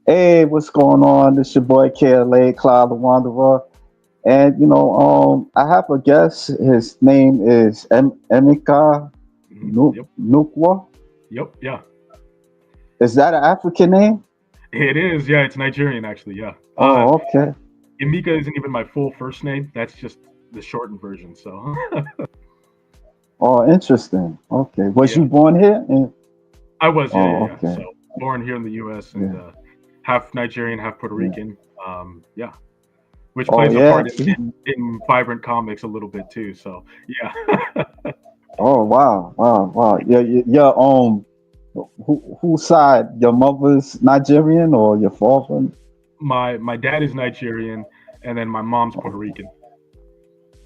Hey, what's going on? This your boy KLA, Cloud the Wanderer. And I have a guest. His name is Emeka Yep. Nukwa. Yep. Yeah. Is that an African name? It is. Yeah. It's Nigerian, actually. Yeah. Oh, okay. Emeka isn't even my full first name. That's just the shortened version. So, Oh, interesting. Okay. Was yeah. you born here? I was. Yeah. Yeah. Oh, Yeah. okay. So, born here in the U.S. and Yeah. half Nigerian, half Puerto Yeah. Rican. Yeah. Which Oh, plays a yeah. part in vibrant comics a little bit too. So, yeah. Oh, wow. Wow. Wow. Your whose side? Your mother's Nigerian or your father? My dad is Nigerian, and then my mom's Puerto Rican.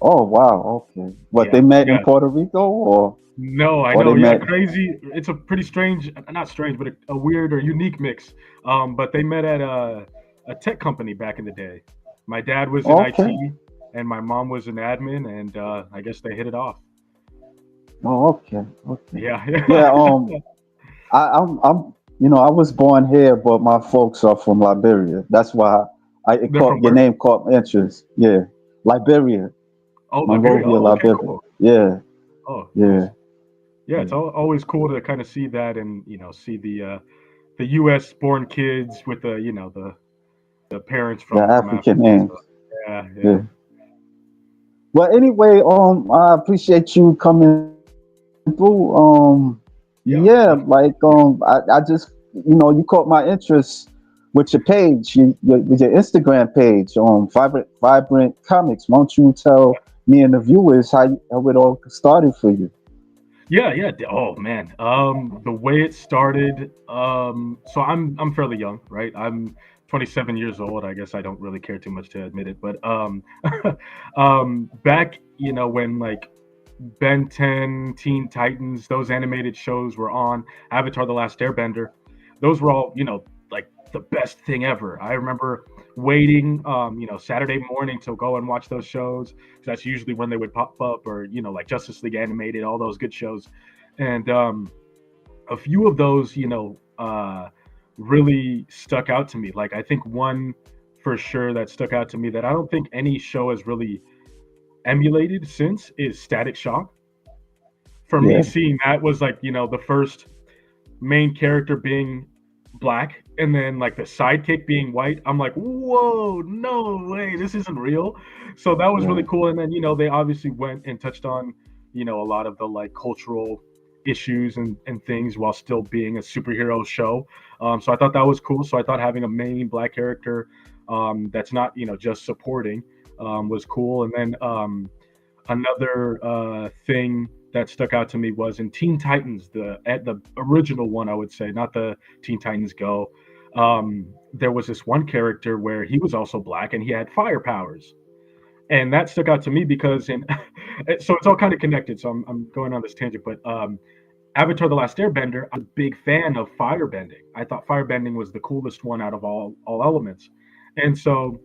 Oh, wow. Okay. What, they Yeah. met in Yeah. Puerto Rico No, I or they know. Yeah, met? crazy. It's a pretty strange, not strange, but a weird or unique mix. But they met at a tech company back in the day. My dad was in Okay. IT, and my mom was an admin, and I guess they hit it off. Oh, okay. Okay. Yeah, Yeah. yeah. I was born here, but my folks are from Liberia. That's why it They're caught from your where? name caught my interest. Yeah, Liberia, Oh, Liberia. Monrovia, Oh, okay, Liberia. cool. Yeah, Oh, yeah, nice. Yeah, it's yeah. always cool to kind of see that and see the U.S. born kids with the parents The from African Africa. So names. yeah, yeah. Yeah. Well, anyway, I appreciate you coming through. Yeah, Yeah, definitely. I just, you caught my interest with your page, with your Instagram page, Vibrant Comics. Won't you tell me and the viewers how it all started for you? Yeah, yeah. Oh man, the way it started. So I'm fairly young, right? I'm 27 years old. I guess I don't really care too much to admit it, but back when like Ben 10, Teen Titans, those animated shows were on. Avatar: The Last Airbender, those were all like the best thing ever. I remember waiting, Saturday morning to go and watch those shows. 'Cause that's usually when they would pop up, or like Justice League animated, all those good shows, and a few of those, really stuck out to me. Like I think one for sure that stuck out to me that I don't think any show has really emulated since is Static Shock. For me, Yeah, seeing that was like the first main character being black and then like the sidekick being white. I'm like, whoa, no way, this isn't real. So that was really yeah, cool. And then they obviously went and touched on a lot of the like cultural issues and things while still being a superhero show. So I thought that was cool. So I thought having a main black character that's not just supporting was cool. And then another thing that stuck out to me was in Teen Titans, the original one, I would say, not the Teen Titans Go. There was this one character where he was also black and he had fire powers, and that stuck out to me because so it's all kind of connected. So I'm going on this tangent, but Avatar: The Last Airbender, I'm a big fan of firebending. I thought firebending was the coolest one out of all elements, and so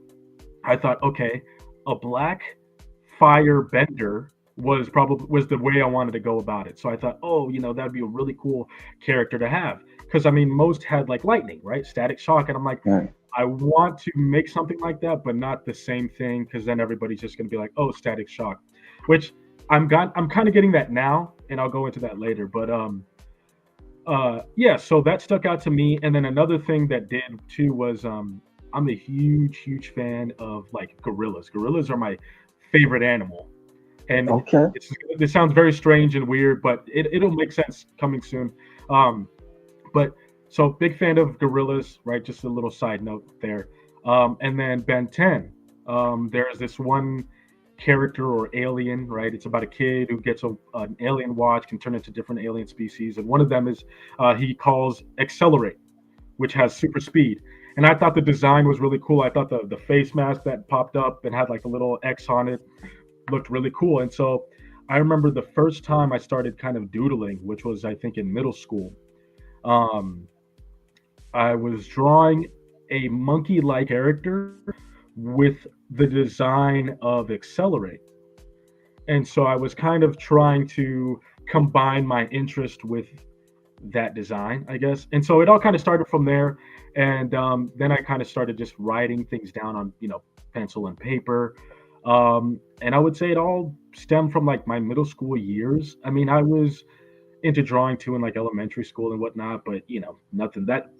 I thought, okay, a black fire bender was the way I wanted to go about it. So I thought, oh, that'd be a really cool character to have. Because I mean, most had like lightning, right? Static shock, and I'm like, yeah. I want to make something like that, but not the same thing, because then everybody's just gonna be like, oh, static shock, which I'm kind of getting that now, and I'll go into that later. But yeah, so that stuck out to me. And then another thing that did too was I'm a huge fan of like gorillas. Gorillas are my favorite animal, and Okay. this sounds very strange and weird, but it'll make sense coming soon. Um, but so big fan of gorillas, right? Just a little side note there. And then Ben 10. There's this one character or alien, right? It's about a kid who gets an alien watch, can turn into different alien species, and one of them is he calls Accelerate, which has super speed. And I thought the design was really cool. I thought the face mask that popped up and had like a little X on it looked really cool. And so I remember the first time I started kind of doodling, which was I think in middle school. Um, I was drawing a monkey-like character with the design of Accelerate. And so I was kind of trying to combine my interest with that design, I guess. And so it all kind of started from there. And then I kind of started just writing things down on, pencil and paper. And I would say it all stemmed from like my middle school years. I mean, I was into drawing too in like elementary school and whatnot, but nothing that,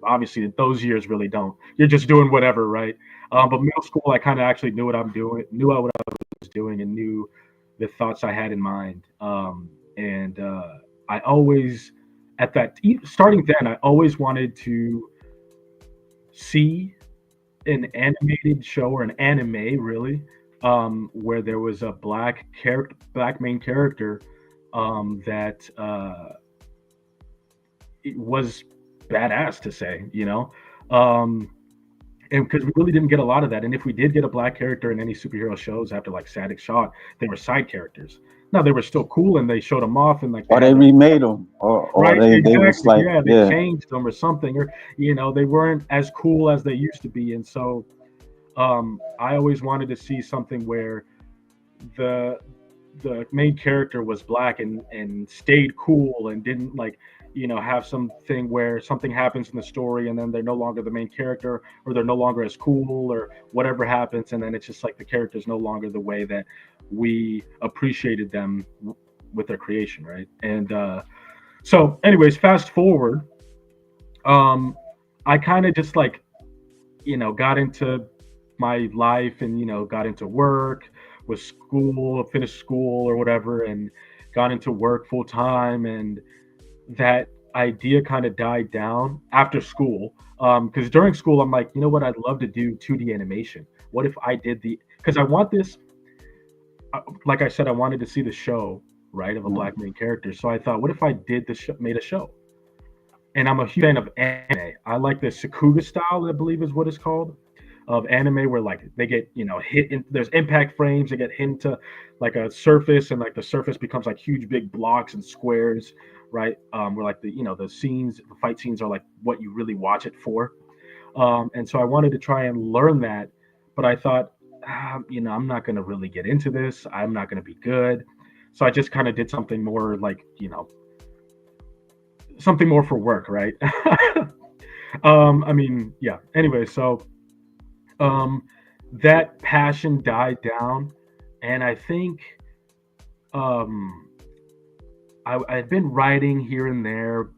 obviously those years really don't. You're just doing whatever, right? But middle school, I kind of actually knew what I'm doing, knew what I was doing, and knew the thoughts I had in mind. And I always, starting then, I always wanted to see an animated show or an anime, really, where there was a black main character that it was badass to say. And because we really didn't get a lot of that, and if we did get a black character in any superhero shows after like Static Shock, they were side characters. Now they were still cool, and they showed them off, and like they Or had they remade them, or right, they was exactly, like, yeah, they yeah, changed them or something, or they weren't as cool as they used to be, and so I always wanted to see something where the the main character was black and stayed cool and didn't like have something where something happens in the story and then they're no longer the main character or they're no longer as cool or whatever happens, and then it's just like the character's no longer the way that we appreciated them with their creation, right? And so anyways, fast forward, um I kind of just like got into my life and got into work with school, finished school or whatever, and got into work full time. And that idea kind of died down after school. Because during school, I'm like, you know what? I'd love to do 2D animation. What if I did because I want this, like I said, I wanted to see the show, right, of a mm, black main character. So I thought, what if I did made a show? And I'm a huge fan of anime. I like the Sakuga style, I believe is what it's called, of anime, where like they get hit in, there's impact frames, they get hit into like a surface, and like the surface becomes like huge big blocks and squares, right? Where like the fight scenes are like what you really watch it for. And so I wanted to try and learn that, but I thought, I'm not going to really get into this. I'm not going to be good. So I just kind of did something more like something more for work, right? I mean, yeah. Anyway, so um, that passion died down, and I think um, I'd been writing here and there,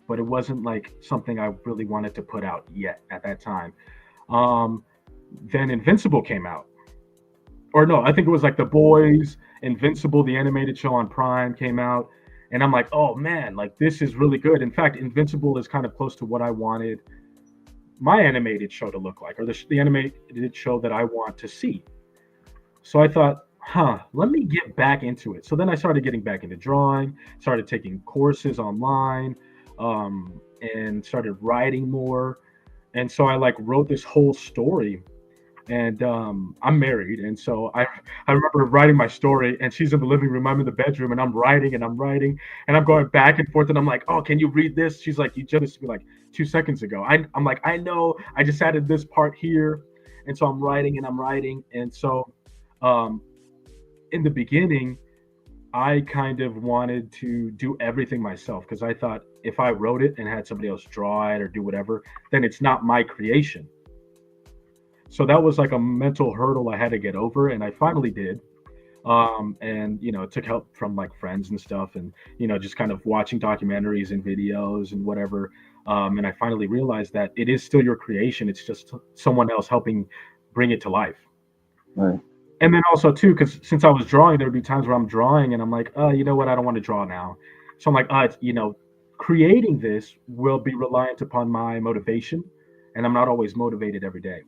but it wasn't like something I really wanted to put out yet at that time. Um, then Invincible came out, or no, I think it was like The Boys, Invincible, the animated show on Prime came out, and I'm like, oh man, like this is really good. In fact, Invincible is kind of close to what I wanted my animated show to look like, or the animated show that I want to see. So I thought, let me get back into it. So then I started getting back into drawing, started taking courses online, and started writing more. And so I like wrote this whole story. And I'm married, and so I remember writing my story, and she's in the living room, I'm in the bedroom, and I'm writing, and I'm going back and forth, and I'm like, oh, can you read this? She's like, you just me like 2 seconds ago. I'm like, I know, I just added this part here, and so I'm writing and I'm writing, and so um, in the beginning, I kind of wanted to do everything myself because I thought if I wrote it and had somebody else draw it or do whatever, then it's not my creation. So that was like a mental hurdle I had to get over, and I finally did. And it took help from like friends and stuff, and just kind of watching documentaries and videos and whatever. And I finally realized that it is still your creation. It's just someone else helping bring it to life. right, And then also too, because since I was drawing, there would be times where I'm drawing and I'm like, you know what, I don't want to draw now. So I'm like, creating this will be reliant upon my motivation, and I'm not always motivated every day.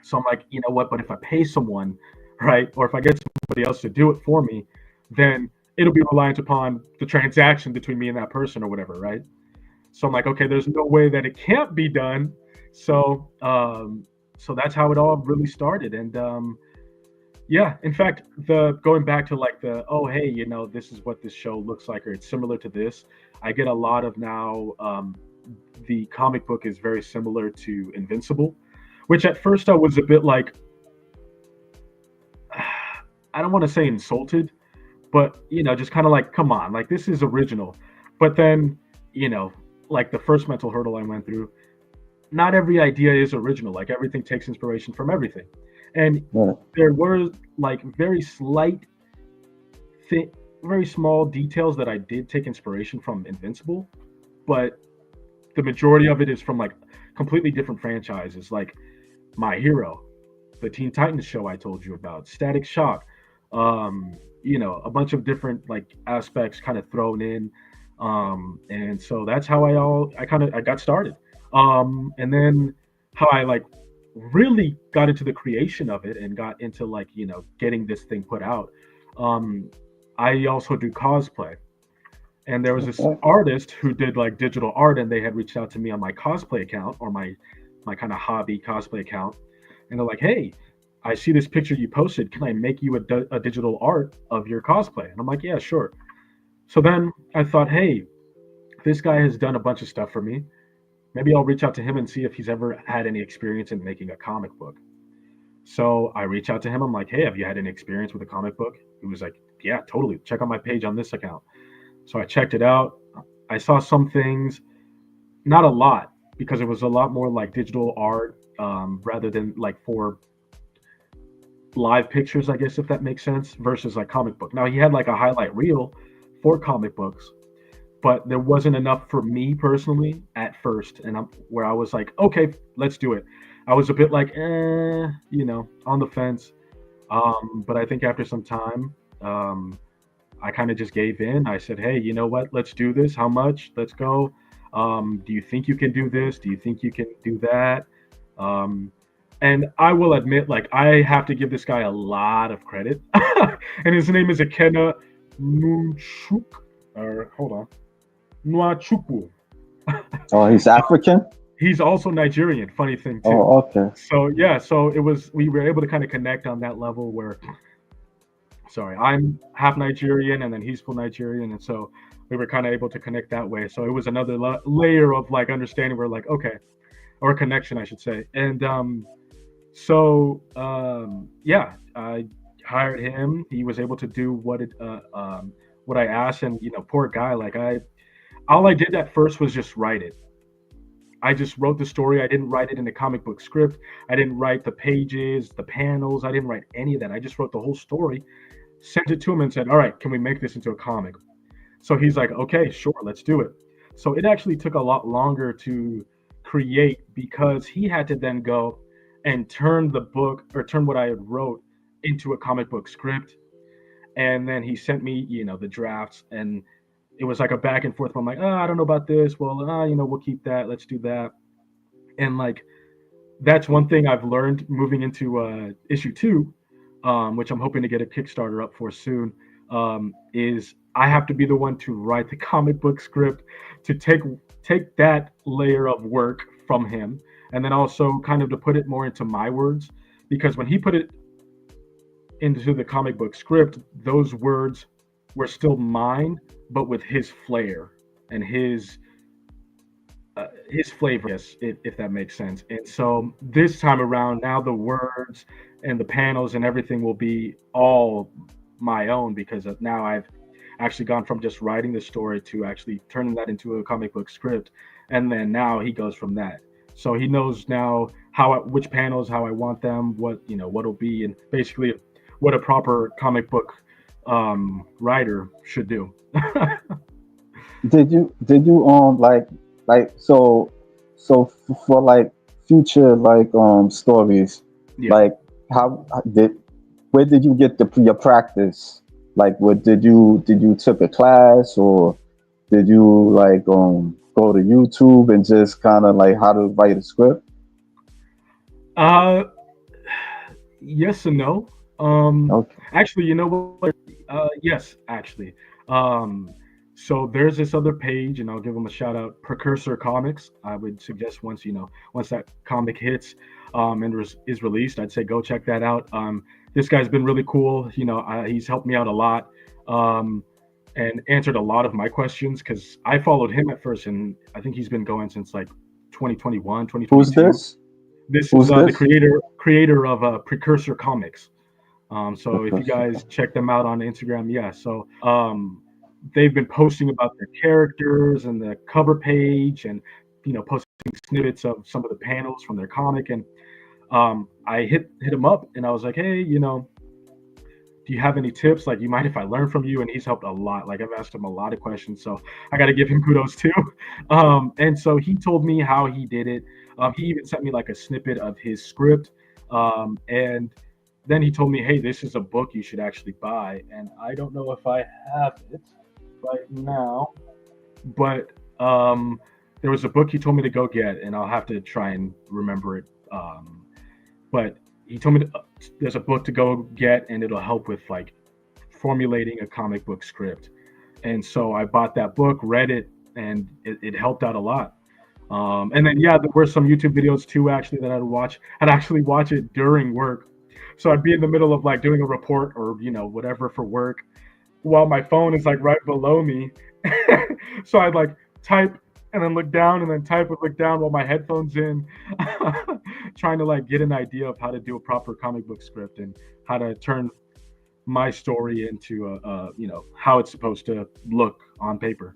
So I'm like, you know what? But if I pay someone, right, or if I get somebody else to do it for me, then it'll be reliant upon the transaction between me and that person or whatever, right? So I'm like, okay, there's no way that it can't be done. So that's how it all really started. And yeah, in fact, the going back to like the hey, this is what this show looks like, or it's similar to this. I get a lot of now. The comic book is very similar to Invincible, which at first I was a bit like, I don't want to say insulted, but just kind of like, come on, like this is original. But then you know, like the first mental hurdle I went through, not every idea is original. Like everything takes inspiration from everything. And Right. there were like very slight, thi- very small details that I did take inspiration from Invincible, but the majority of it is from like completely different franchises, like My Hero, the Teen Titans show I told you about, Static Shock, a bunch of different like aspects kind of thrown in, and so that's how I got started, and then how I like really got into the creation of it and got into like getting this thing put out. Um, I also do cosplay, and there was this Okay. artist who did like digital art, and they had reached out to me on my cosplay account or my kind of hobby cosplay account, and they're like, "Hey, I see this picture you posted. Can I make you a digital art of your cosplay?" And I'm like, "Yeah, sure." So then I thought, "Hey, this guy has done a bunch of stuff for me. Maybe I'll reach out to him and see if he's ever had any experience in making a comic book." So I reach out to him. I'm like, "Hey, have you had any experience with a comic book?" He was like, "Yeah, totally. Check out my page on this account." So I checked it out. I saw some things, not a lot, because it was a lot more like digital art, rather than like for live pictures, I guess, if that makes sense, versus like comic book. Now he had like a highlight reel for comic books, but there wasn't enough for me personally at first, and where I was like, okay, let's do it. I was a bit like, on the fence. But I think after some time, I kind of just gave in. I said, hey, you know what? Let's do this. How much? Let's go. Do you think you can do this? Do you think you can do that? Um, and I will admit, like, I have to give this guy a lot of credit. And his name is Akena Nunchuk. Or hold on, Nwachukwu. Oh, he's African. He's also Nigerian. Funny thing too. Oh, okay. So yeah, so it was we were able to kind of connect on that level where, sorry, I'm half Nigerian and then he's full Nigerian, and so we were kind of able to connect that way. So it was another layer of like understanding. We're like, okay, or connection, I should say. And yeah, I hired him. He was able to do what I asked, and poor guy. Like all I did at first was just write it. I just wrote the story. I didn't write it in a comic book script. I didn't write the pages, the panels. I didn't write any of that. I just wrote the whole story, sent it to him, and said, "All right, can we make this into a comic?" So he's like, "Okay, sure, let's do it." So it actually took a lot longer to create because he had to then go and turn the book or turn what I had wrote into a comic book script, and then he sent me, the drafts, and it was like a back and forth. I'm like, oh, I don't know about this. Well, we'll keep that. Let's do that. And like that's one thing I've learned moving into issue two, which I'm hoping to get a Kickstarter up for soon. Is I have to be the one to write the comic book script, to take that layer of work from him, and then also kind of to put it more into my words, because when he put it into the comic book script, those words were still mine, but with his flair and his flavor, yes, if that makes sense. And so this time around, now the words and the panels and everything will be all my own because now I've actually gone from just writing the story to actually turning that into a comic book script, and then now he goes from that. So he knows now which panels, how I want them, what'll be, and basically what a proper comic book writer should do. Did you for like future like stories, Yeah. like how did where did you get your practice? Like, what did you took a class, or did you like go to YouTube and just kind of like how to write a script? Uh, yes and no. Okay. Actually, you know what? Yes, actually. Um, so there's this other page, and I'll give them a shout out. Precursor Comics. I would suggest once that comic hits, and is released, I'd say go check that out. This guy's been really cool. He's helped me out a lot, um, and answered a lot of my questions because I followed him at first, and I think he's been going since like 2021, Who's 2022. this? This is Who's the this? creator of Precursor Comics. So if you Because guys check them out on Instagram, yeah. So they've been posting about their characters and the cover page, and posting snippets of some of the panels from their comic. And I hit him up, and I was like, hey, do you have any tips? Like, you mind if I learn from you? And he's helped a lot. Like, I've asked him a lot of questions, so I got to give him kudos too. And so he told me how he did it. He even sent me like a snippet of his script, and then he told me, hey, this is a book you should actually buy. And I don't know if I have it right now, but there was a book he told me to go get, and I'll have to try and remember it. But he told me there's a book to go get, and it'll help with like formulating a comic book script. And so I bought that book, read it, and it helped out a lot. And then yeah, there were some YouTube videos too actually that I'd watch. I'd actually watch it during work. So I'd be in the middle of like doing a report or whatever for work, while my phone is like right below me. So I'd like type and then look down and then type and look down while my headphones in, trying to like get an idea of how to do a proper comic book script and how to turn my story into how it's supposed to look on paper.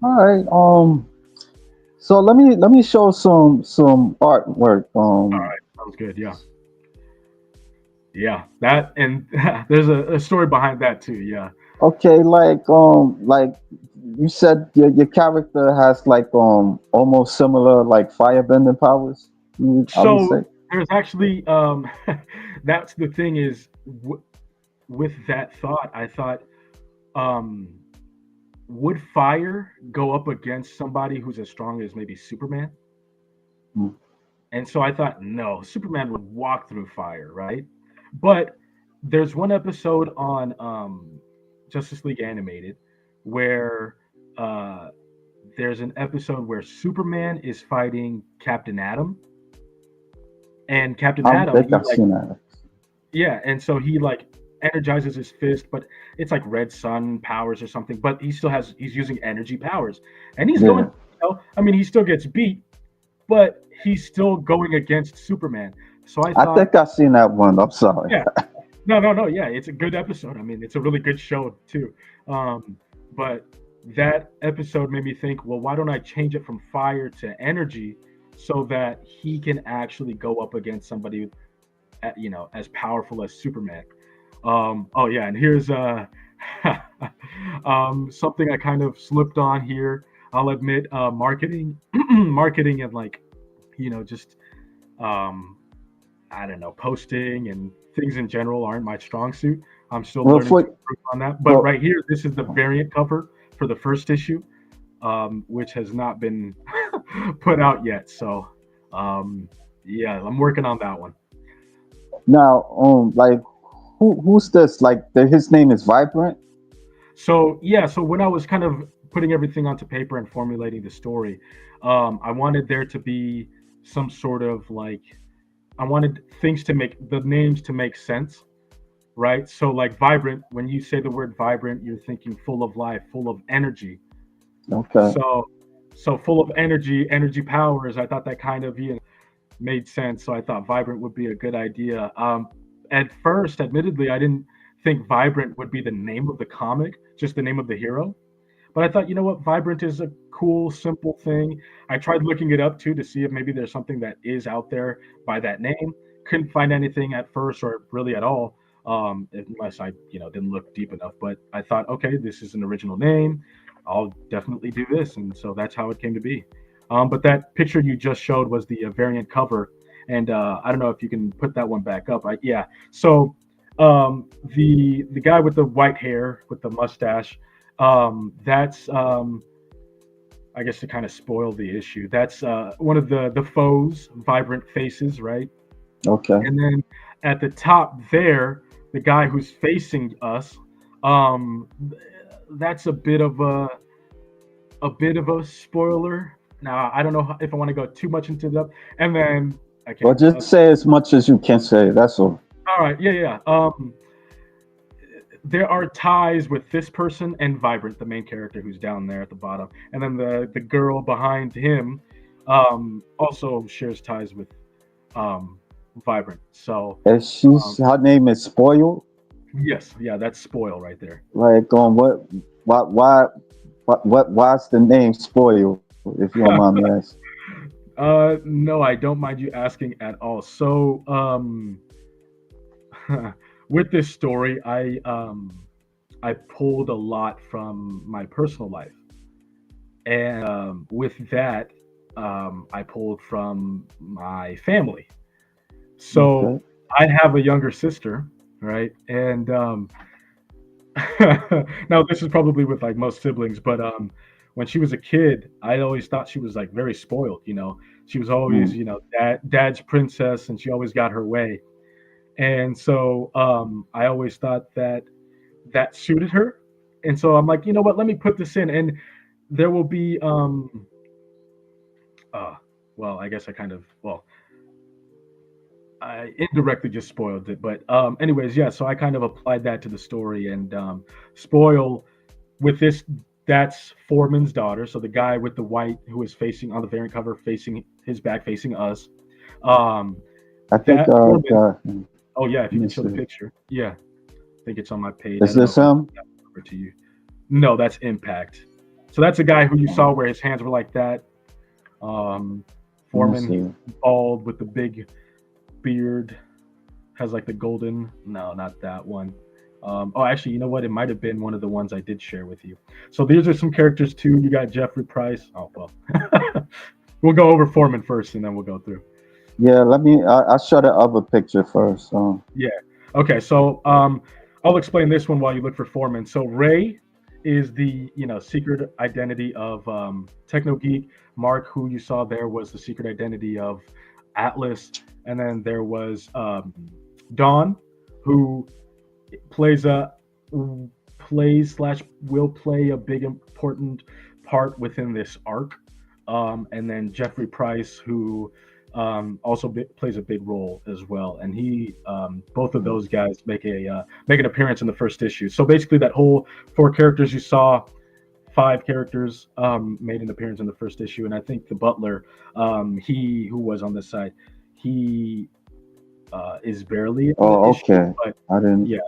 All right. So let me show some artwork. All right, sounds good. Yeah, yeah. That and there's a story behind that too. Yeah. Okay, like you said, your character has like almost similar like firebending powers. I would So say. there's actually that's the thing is with that thought, I thought, um, would fire go up against somebody who's as strong as maybe Superman? Mm. And so I thought, no, Superman would walk through fire, right? But there's one episode on Justice League Animated where uh, there's an episode where Superman is fighting Captain Atom, and Captain I Atom, think he I've like, seen that. yeah, and so he like energizes his fist, but it's like red sun powers or something. But he's using energy powers, and he's going. Yeah, I mean, he still gets beat, but he's still going against Superman. So I I thought, think I've seen that one. I'm sorry. yeah, no, no, no, yeah, it's a good episode. I mean, it's a really good show too. But that episode made me think, well, why don't I change it from fire to energy so that he can actually go up against somebody, as powerful as Superman. Oh yeah, and here's something I kind of slipped on here. I'll admit, marketing, marketing, and like, just um, I don't know, posting and things in general aren't my strong suit. I'm still Well, learning to for improve on that. But well, right here, this is the variant cover for the first issue, which has not been put out yet. So, yeah, I'm working on that one. now, like, who's this? Like, his name is Vibrant. So yeah, so when I was kind of putting everything onto paper and formulating the story, I wanted there to be some sort of like, I wanted things to make the names to make sense, right? So like vibrant, when you say the word vibrant, you're thinking full of life, full of energy. Okay. So so full of energy, energy powers. I thought that kind of made sense. So I thought vibrant would be a good idea. At first, admittedly, I didn't think vibrant would be the name of the comic, just the name of the hero. But I thought, you know what, vibrant is a cool, simple thing. I tried looking it up too to see if maybe there's something that is out there by that name. Couldn't find anything at first or really at all, unless I, didn't look deep enough. But I thought, okay, this is an original name. I'll definitely do this, and so that's how it came to be. But that picture you just showed was the variant cover, and I don't know if you can put that one back up. Yeah. So the guy with the white hair with the mustache, that's I guess to kind of spoil the issue. That's one of the foes, vibrant faces, right? Okay. And then at the top there, the guy who's facing us, um, that's a bit of a spoiler. Now I don't know if I want to go too much into that. And then Well, okay, just say as much as you can say. That's all. all right, yeah, yeah. There are ties with this person and Vibrant, the main character who's down there at the bottom, and then the girl behind him also shares ties with Vibrant. So And um, her name is Spoiled. yes, yeah, that's spoil right there. Like, what? why's the name Spoil? If you don't mind me asking. No, I don't mind you asking at all. So, with this story, I pulled a lot from my personal life, and with that, I pulled from my family. So Okay. I have a younger sister, right? And now this is probably with like most siblings, but when she was a kid, I always thought she was like very spoiled. She was always, Mm. dad's princess, and she always got her way. And so I always thought that that suited her. And so I'm like, you know what? Let me put this in, and there will be uh, well, I guess I kind of well, I indirectly just spoiled it, but anyways, yeah. So I kind of applied that to the story, and spoil with this. That's Foreman's daughter, so the guy with the white who is facing on the variant cover, facing his back, facing us. Um, I think that Foreman. let Oh yeah, if you me can show the see. picture. Yeah, I think it's on my page. I Is don't know this if I him? got it over to you. No, that's Impact. So that's a guy who you saw where his hands were like that. Um, Let me Foreman, he's see. bald with the big beard, has like the golden. No, not that one. Oh, actually, you know what? It might have been one of the ones I did share with you. So these are some characters too. You got Jeffrey Price. Oh well, we'll go over Foreman first, and then we'll go through. Yeah, let me. I'll show the other picture first. Yeah. Okay. So I'll explain this one while you look for Foreman. So Ray is the secret identity of Techno Geek. Mark, who you saw there, was the secret identity of Atlas, and then there was Dawn, who plays a plays slash will play a big important part within this arc. And then Jeffrey Price, who also plays a big role as well, and he both of those guys make an appearance in the first issue. So basically, that whole four characters you saw, five characters made an appearance in the first issue, and I think the Butler, he who was on this side, he is barely in the Oh, issue, okay. but I didn't. yeah.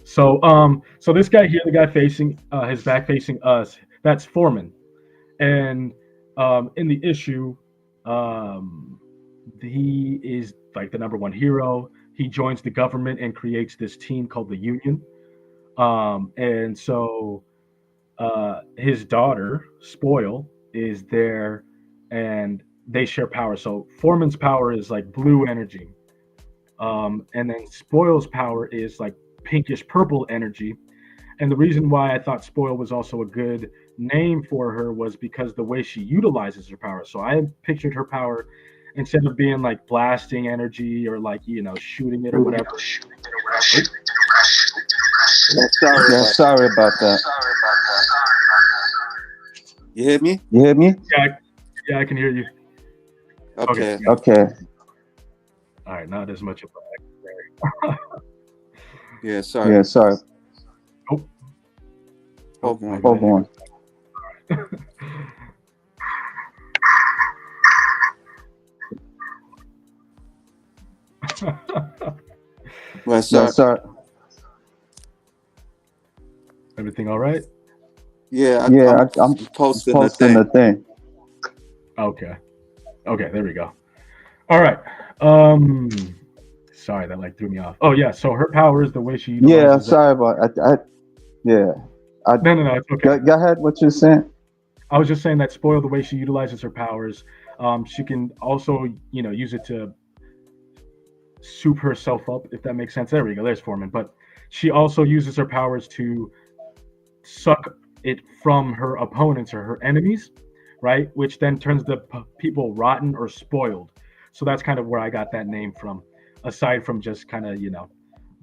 So this guy here, the guy facing his back facing us, that's Foreman, and in the issue, um, he is like the number one hero. He joins the government and creates this team called the Union. And so his daughter, Spoil, is there, and they share power. So Foreman's power is like blue energy, and then Spoil's power is like pinkish purple energy. And the reason why I thought Spoil was also a good name for her was because the way she utilizes her power. So I pictured her power instead of being like blasting energy or like shooting it or whatever. Oh, Yeah, sorry Yeah, about sorry about that. You hear me? You hear me? yeah, I can hear you. Okay, Okay. yeah. Okay. All right, not as much of Yeah, sorry. Yeah, sorry. oh, Hold on. Hold on. Well, Yeah, sorry. sorry. Everything all right? Yeah, Yeah, I'm I'm posting the posting the thing. thing. Okay, there we go. All right. Um, sorry, that like threw me off. Oh yeah, so her power is the way she Yeah, utilizes that. sorry about. Yeah. I No, it's okay. go ahead. What you saying? I was just saying that Spoil, the way she utilizes her powers, she can also use it to soup herself up, if that makes sense. There we go. There's Foreman. But she also uses her powers to suck it from her opponents or her enemies, right? Which then turns the people rotten or spoiled. So that's kind of where I got that name from, aside from just kind of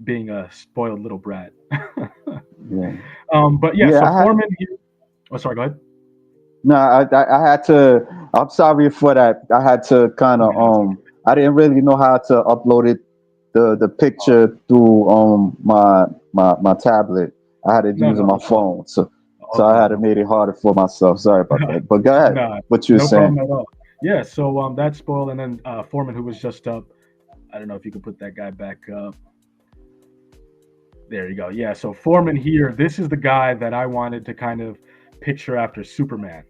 being a spoiled little brat. Yeah. But yeah, Yeah. so Foreman. Oh, sorry. Go ahead. No, I had to. I'm sorry for that. I had to kind of Yeah, it's okay. I didn't really know how to upload it the Oh, picture through my tablet. I had to no, use no, my no problem. phone, so All I good. had to No, make it harder for myself. Sorry about that. But go ahead. nah, What you were no saying? problem at all. Yeah. So that's Spoil, and then Foreman, who was just up. I don't know if you could put that guy back up. There you go. Yeah. So Foreman here, this is the guy that I wanted to kind of picture after Superman.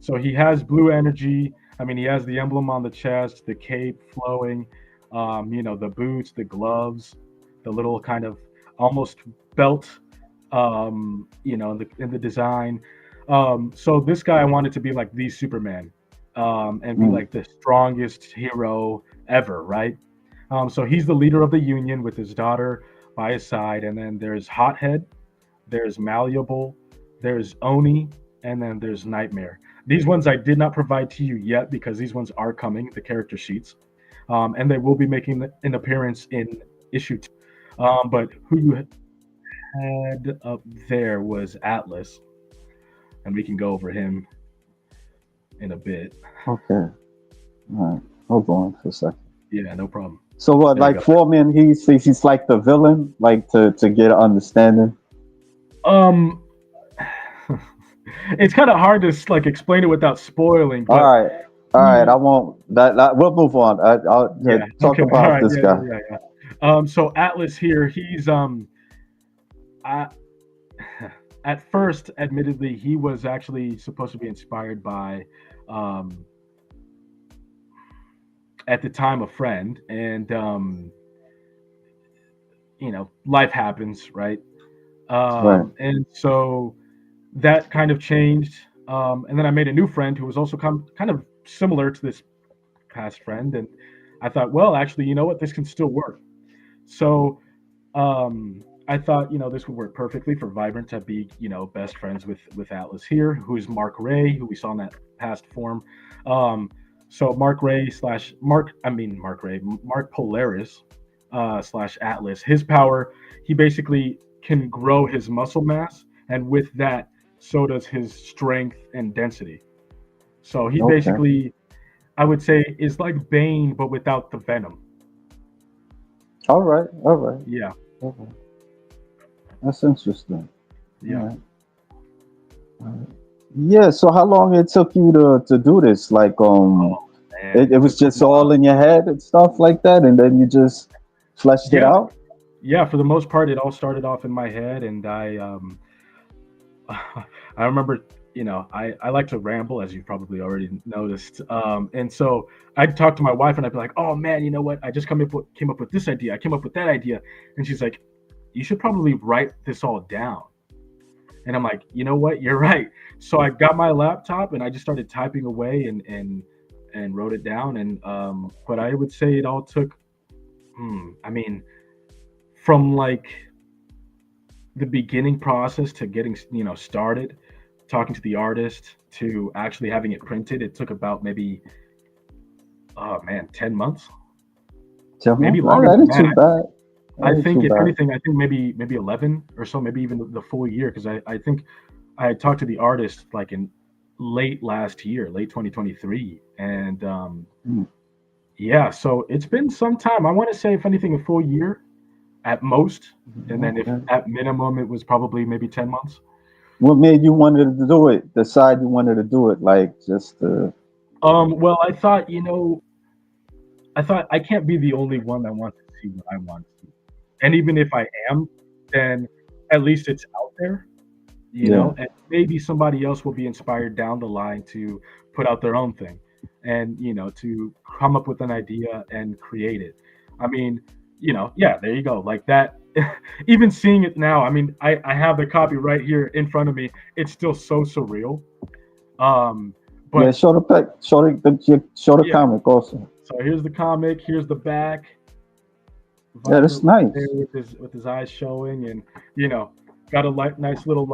So he has blue energy. I mean, he has the emblem on the chest, the cape flowing, the boots, the gloves, the little kind of almost belt, in the design. So this guy I wanted to be like the Superman, and be Mm, like the strongest hero ever, right? So he's the leader of the Union with his daughter by his side, and then there's Hothead, there's Malleable, there's Oni, and then there's Nightmare. These ones I did not provide to you yet because these ones are coming, the character sheets, and they will be making an appearance in issue two. But who you had up there was Atlas, and we can go over him in a bit. okay. All right. Hold on for a second. Yeah, no problem. So what, There you like go. Foreman, he's like the villain, like to get an understanding. Um, it's kind of hard to like explain it without spoiling, All but right. All right. he, I won't that we'll move on. I'll yeah, talk okay, all about right, this yeah, guy. yeah, yeah, yeah. So Atlas here, he's I, at first, admittedly, he was actually supposed to be inspired by, um, at the time, a friend, and life happens, right? Right. And so that kind of changed. And then I made a new friend who was also kind of similar to this past friend, and I thought, well, actually, you know what, this can still work. So I thought, this would work perfectly for Vibrant to be, best friends with Atlas here, who is Mark Ray, who we saw in that past form. Um, so Mark Ray slash Mark, I mean Mark Ray, Mark Polaris slash Atlas. His power, he basically can grow his muscle mass, and with that, so does his strength and density. So he Okay. basically, I would say, is like Bane, but without the venom. All right. All right. Yeah, All right. That's interesting. All yeah. right. All right. Yeah. So how long it took you to do this? Like Oh man, it it was took a just all while. in your head and stuff like that, and then you just fleshed it Yeah, out. yeah. For the most part, it all started off in my head, and I remember, I like to ramble, as you've probably already noticed. And so I'd talk to my wife, and I'd be like, "Oh man, you know what? I just came up with this idea. I came up with that idea," and she's like, "You should probably write this all down." And I'm like, "You know what? You're right." So I got my laptop and I just started typing away and wrote it down. And but I would say it all took, I mean, from like the beginning process to getting started, talking to the artist to actually having it printed, it took about maybe, oh man, 10 months, Tell me, maybe well, longer that than ain't that. too bad. I That ain't think too if bad. anything, I think maybe 11 or so, maybe even the full year, because I think I had talked to the artist like in late last year, late 2023, and Mm, yeah, so it's been some time. I want to say, if anything, a full year at most, and then if okay. at minimum it was probably maybe 10 months. What made you wanted to do it? Decide you wanted to do it, like just Well, I thought I can't be the only one that wants to see what I want to see. And even if I am, then at least it's out there, yeah. and maybe somebody else will be inspired down the line to put out their own thing and, to come up with an idea and create it. I mean, yeah, there you go. Like that, even seeing it now, I mean, I have the copy right here in front of me. It's still so surreal. Um, Yeah, but show the pic, show the yeah, comic also. so here's the comic, here's the back. Yeah, that's Vibrant right there nice. with his eyes showing, and you know got a nice little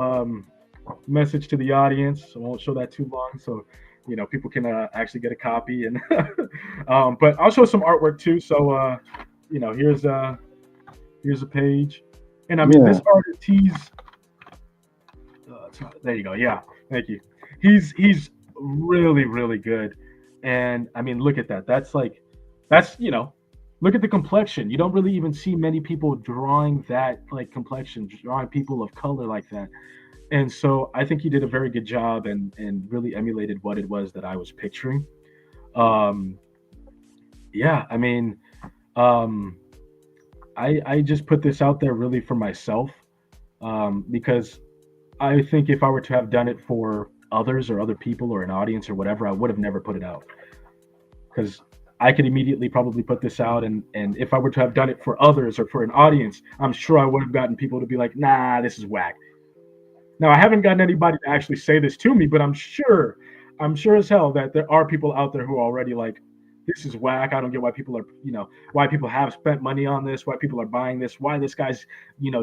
message to the audience. I won't show that too long, so people can actually get a copy. And but I'll show some artwork too. So here's a page, and I mean this Yeah. artist, there you go. Yeah, thank you. He's really really good, and I mean look at that. That's look at the complexion. You don't really even see many people drawing that like complexion, drawing people of color like that. And so I think he did a very good job and really emulated what it was that I was picturing. Um, yeah, I mean, um, I just put this out there really for myself, because I think if I were to have done it for others or other people or an audience or whatever, I would have never put it out, because I could immediately probably put this out, and if I were to have done it for others or for an audience, I'm sure I would have gotten people to be like, nah, this is whack. Now I haven't gotten anybody to actually say this to me, but I'm sure as hell that there are people out there who are already like, this is whack. I don't get why people are, why people have spent money on this, why people are buying this, why this guy's,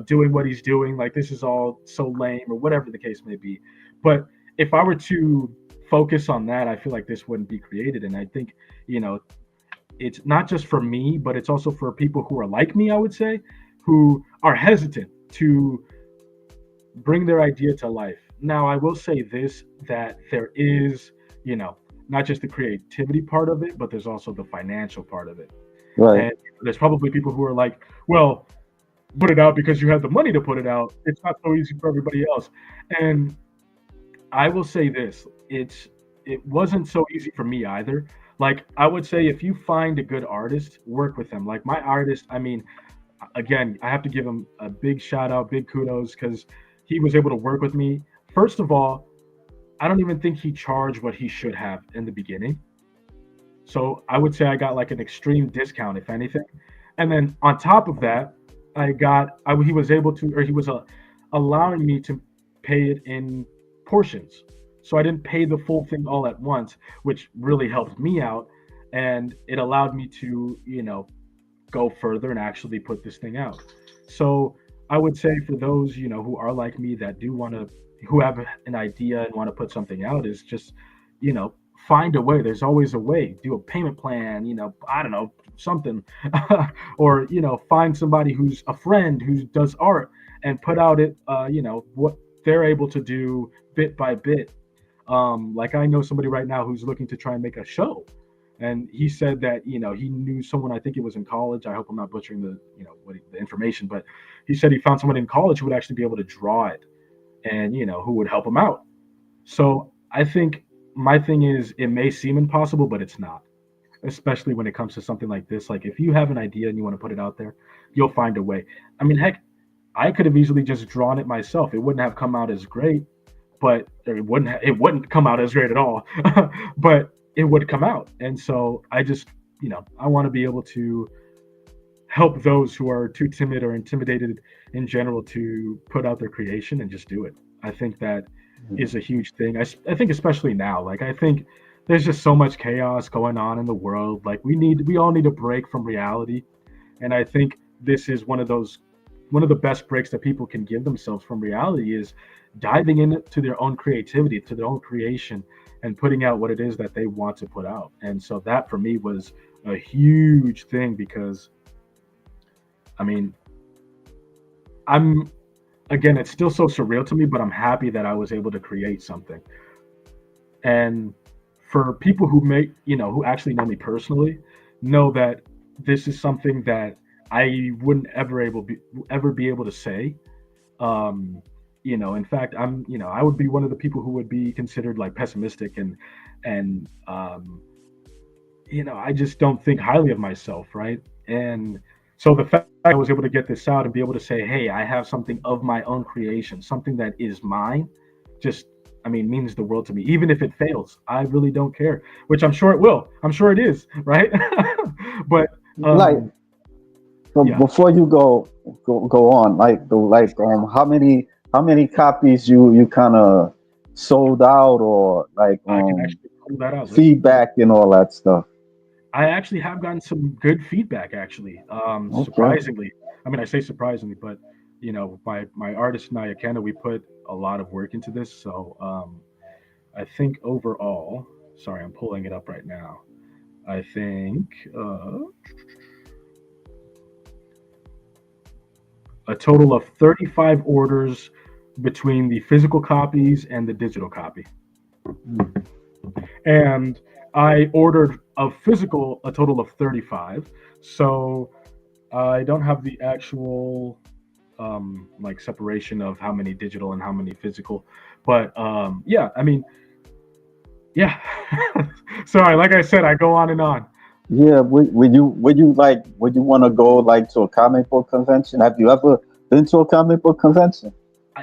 doing what he's doing. Like, this is all so lame, or whatever the case may be. But if I were to focus on that, I feel like this wouldn't be created. And I think, you know, it's not just for me, but it's also for people who are like me, I would say, who are hesitant to bring their idea to life. Now, I will say this, that there is, not just the creativity part of it, but there's also the financial part of it. Right. And there's probably people who are like, well, put it out because you have the money to put it out. It's not so easy for everybody else. And I will say this, it wasn't so easy for me either. Like, I would say if you find a good artist, work with them. Like my artist, I mean, again, I have to give him a big shout out, big kudos, because he was able to work with me. First of all, I don't even think he charged what he should have in the beginning. So I would say I got like an extreme discount, if anything. And then on top of that, he was able to, or he was allowing me to pay it in portions. So I didn't pay the full thing all at once, which really helped me out. And it allowed me to, go further and actually put this thing out. So I would say for those, who are like me, that do want to, who have an idea and want to put something out, is just, you know, find a way. There's always a way. Do a payment plan, I don't know, something, or, find somebody who's a friend who does art and put out it, what they're able to do bit by bit. Like I know somebody right now who's looking to try and make a show, and he said that he knew someone. I think it was in college. I hope I'm not butchering the the information, but he said he found someone in college who would actually be able to draw it, and who would help him out. So I think my thing is, it may seem impossible, but it's not. Especially when it comes to something like this. Like if you have an idea and you want to put it out there, you'll find a way. I mean, heck, I could have easily just drawn it myself. It wouldn't have come out as great, but it wouldn't come out as great at all. But it would come out. And so I just, I want to be able to help those who are too timid or intimidated in general to put out their creation and just do it. I think that is a huge thing. I think especially now, like I think there's just so much chaos going on in the world. Like we all need a break from reality. And I think this is one of the best breaks that people can give themselves from reality, is diving into their own creativity, to their own creation, and putting out what it is that they want to put out. And so that for me was a huge thing, because I mean, again, it's still so surreal to me, but I'm happy that I was able to create something. And for people who actually know me personally, know that this is something that I wouldn't ever be able to say. In fact, I would be one of the people who would be considered like pessimistic, and I just don't think highly of myself, right? And so the fact that I was able to get this out and be able to say, hey, I have something of my own creation, something that is mine, just, means the world to me. Even if it fails, I really don't care, which I'm sure it will. I'm sure it is, right? But Like, yeah. before you go on, how many copies you kind of sold out, or like I can actually pull that out. feedback and all that stuff? I actually have gotten some good feedback, actually. Okay. Surprisingly, I say surprisingly, but my artist Naya Kenna, we put a lot of work into this. So I think overall, sorry, I'm pulling it up right now. I think a total of 35 orders between the physical copies and the digital copy. And I ordered a total of 35. So I don't have the actual separation of how many digital and how many physical. But yeah. Sorry, like I said, I go on and on. Yeah, would you want to go like to a comic book convention? Have you ever been to a comic book convention?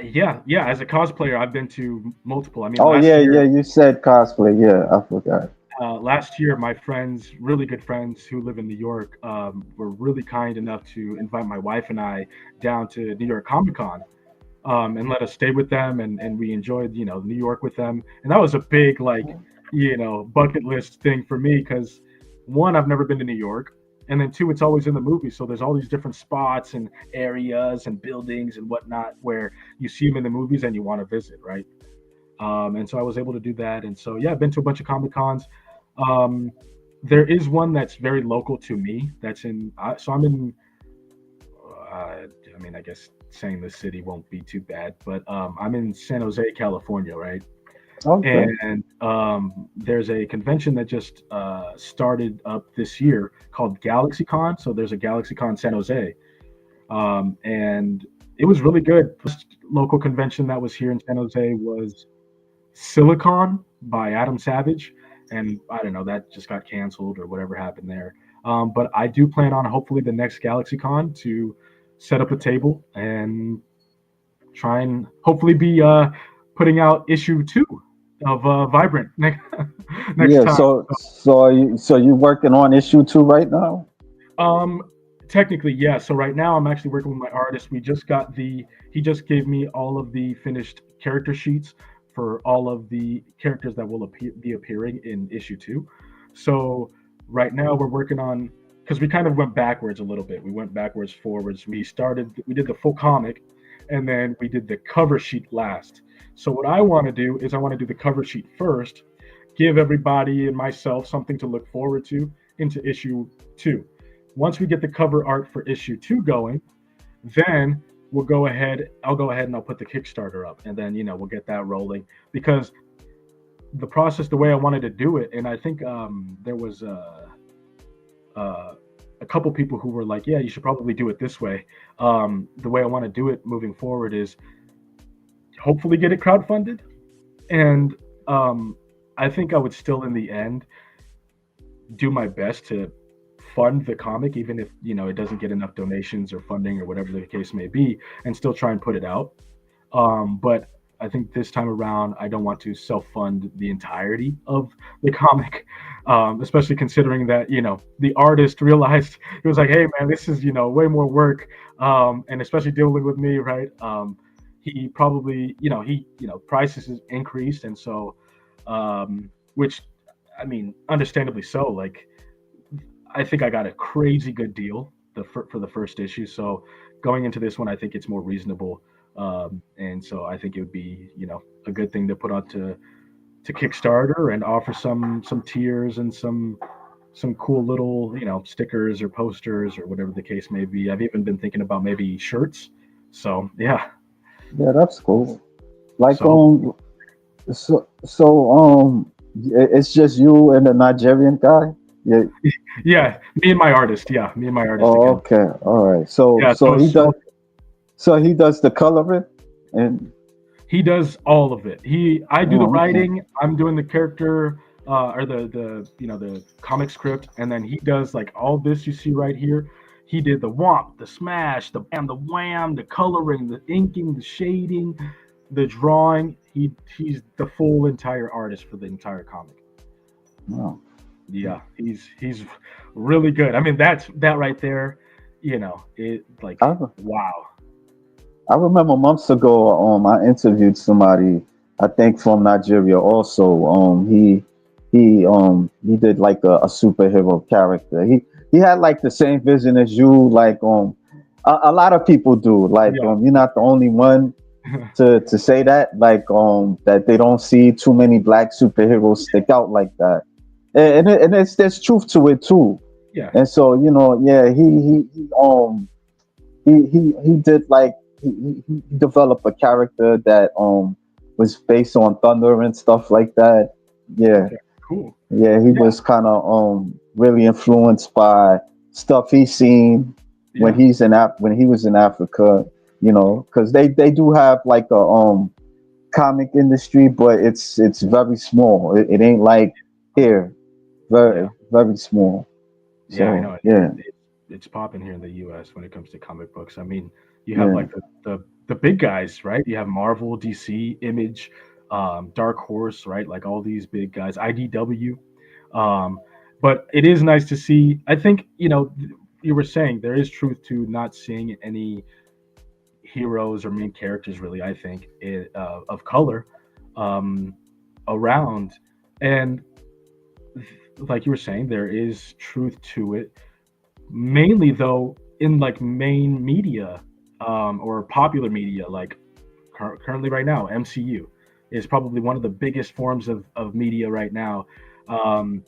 Yeah, yeah. As a cosplayer, I've been to multiple. I mean, Oh yeah, yeah, you said cosplay. Yeah, I forgot. last year, my friends, really good friends who live in New York, were really kind enough to invite my wife and I down to New York Comic Con, and let us stay with them, and we enjoyed, New York with them, and that was a big like, bucket list thing for me because one, I've never been to New York, and then two, it's always in the movie, so there's all these different spots and areas and buildings and whatnot where you see them in the movies and you want to visit, right? And so I was able to do that, and so yeah, I've been to a bunch of Comic Cons. Um, there is one that's very local to me. That's in. So I'm in. I mean, I guess saying the city won't be too bad, but I'm in San Jose, California, right? Okay. And there's a convention that just started up this year called GalaxyCon. So there's a GalaxyCon San Jose, and it was really good. First local convention that was here in San Jose was Silicon by Adam Savage, and I don't know, that just got canceled or whatever happened there. But I do plan on hopefully the next GalaxyCon to set up a table and try and hopefully be putting out issue 2 of Vibrant next Yeah. time. So you working on issue 2 right now? Um, Technically, yeah. So right now, I'm actually working with my artist. We just got the. He just gave me all of the finished character sheets for all of the characters that will be appearing in issue 2. So right now, we're working on because we kind of went backwards a little bit. We went backwards, forwards. We did the full comic, and then we did the cover sheet last. So what I want to do is I want to do the cover sheet first, give everybody and myself something to look forward to into issue 2. Once we get the cover art for issue 2 going, then I'll go ahead and I'll put the Kickstarter up, and then we'll get that rolling because the process, the way I wanted to do it, and I think there was uh, a couple people who were like, yeah, you should probably do it this way. The way I want to do it moving forward is hopefully get it crowdfunded, and I think I would still in the end do my best to fund the comic, even if it doesn't get enough donations or funding or whatever the case may be, and still try and put it out. But I think this time around, I don't want to self-fund the entirety of the comic, especially considering that the artist realized he was like, "Hey, man, this is way more work," and especially dealing with me, right? He probably prices has increased, and so which I mean, understandably so. Like I think I got a crazy good deal for the first issue. So going into this one, I think it's more reasonable, and so I think it would be a good thing to put on to Kickstarter and offer some tiers and some cool little stickers or posters or whatever the case may be. I've even been thinking about maybe shirts. So yeah, Yeah, that's cool. Like so it's just you and the Nigerian guy. Yeah. yeah, me and my artist. Yeah, me and my artist Oh, again. okay. All right. So Yeah, so so he does so so he does the coloring and he does all of it. I do the oh, okay. writing. I'm doing the character or the comic script, and then he does like all this you see right here. He did the womp, the smash, the bam, the wham, the coloring, the inking, the shading, the drawing. He's the full entire artist for the entire comic. Oh. Yeah, he's really good. I mean, that right there. It like I, wow. I remember months ago, I interviewed somebody, I think from Nigeria also. He did like a superhero character. He had like the same vision as you, like a lot of people do. Like Yeah. you're not the only one to say that. Like that they don't see too many black superheroes stick out like that. And it's there's truth to it too. Yeah. And so, yeah, he did like he developed a character that was based on thunder and stuff like that. Yeah, Okay. Cool. yeah, he Yeah. was kind of really influenced by stuff he seen Yeah. when he was in Africa. Because they do have like a comic industry, but it's very small. It ain't like here, very Yeah. very small. Yeah, I So know yeah, it's popping here in the U.S. when it comes to comic books. I mean, you have yeah, like the big guys, right? You have Marvel, DC, Image, Dark Horse, right? Like all these big guys, IDW. Um, but it is nice to see. I think you were saying there is truth to not seeing any heroes or main characters really. I think of color um, around, and like you were saying, there is truth to it. Mainly though, in like main media or popular media, like currently right now, MCU is probably one of the biggest forms of media right now. Um,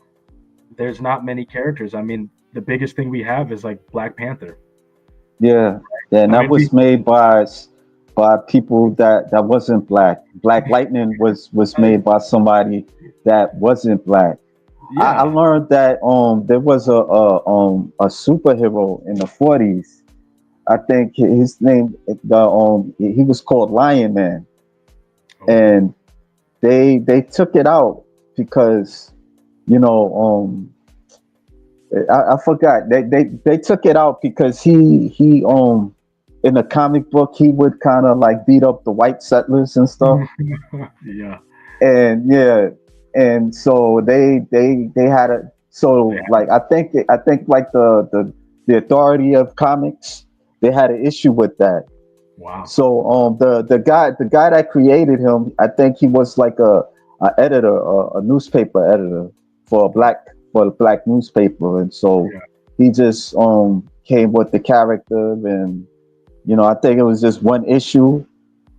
there's not many characters. I mean, the biggest thing we have is like Black Panther. yeah, yeah. And I that mean, was made by people that wasn't black. Black Lightning was I, made by somebody that wasn't black. I yeah. learned that there was a superhero in the 40s. I think his name he was called Lion Man, Okay. and they took it out because you know I forgot they took it out because he in the comic book he would kind of like beat up the white settlers and stuff, Yeah. and yeah, and so they had a so Yeah. like I think like the authority of comics, they had an issue with that. Wow. So the guy that created him, I think he was like a editor, a newspaper editor for a black for a black newspaper, and so Yeah. he just came with the character, and I think it was just one issue,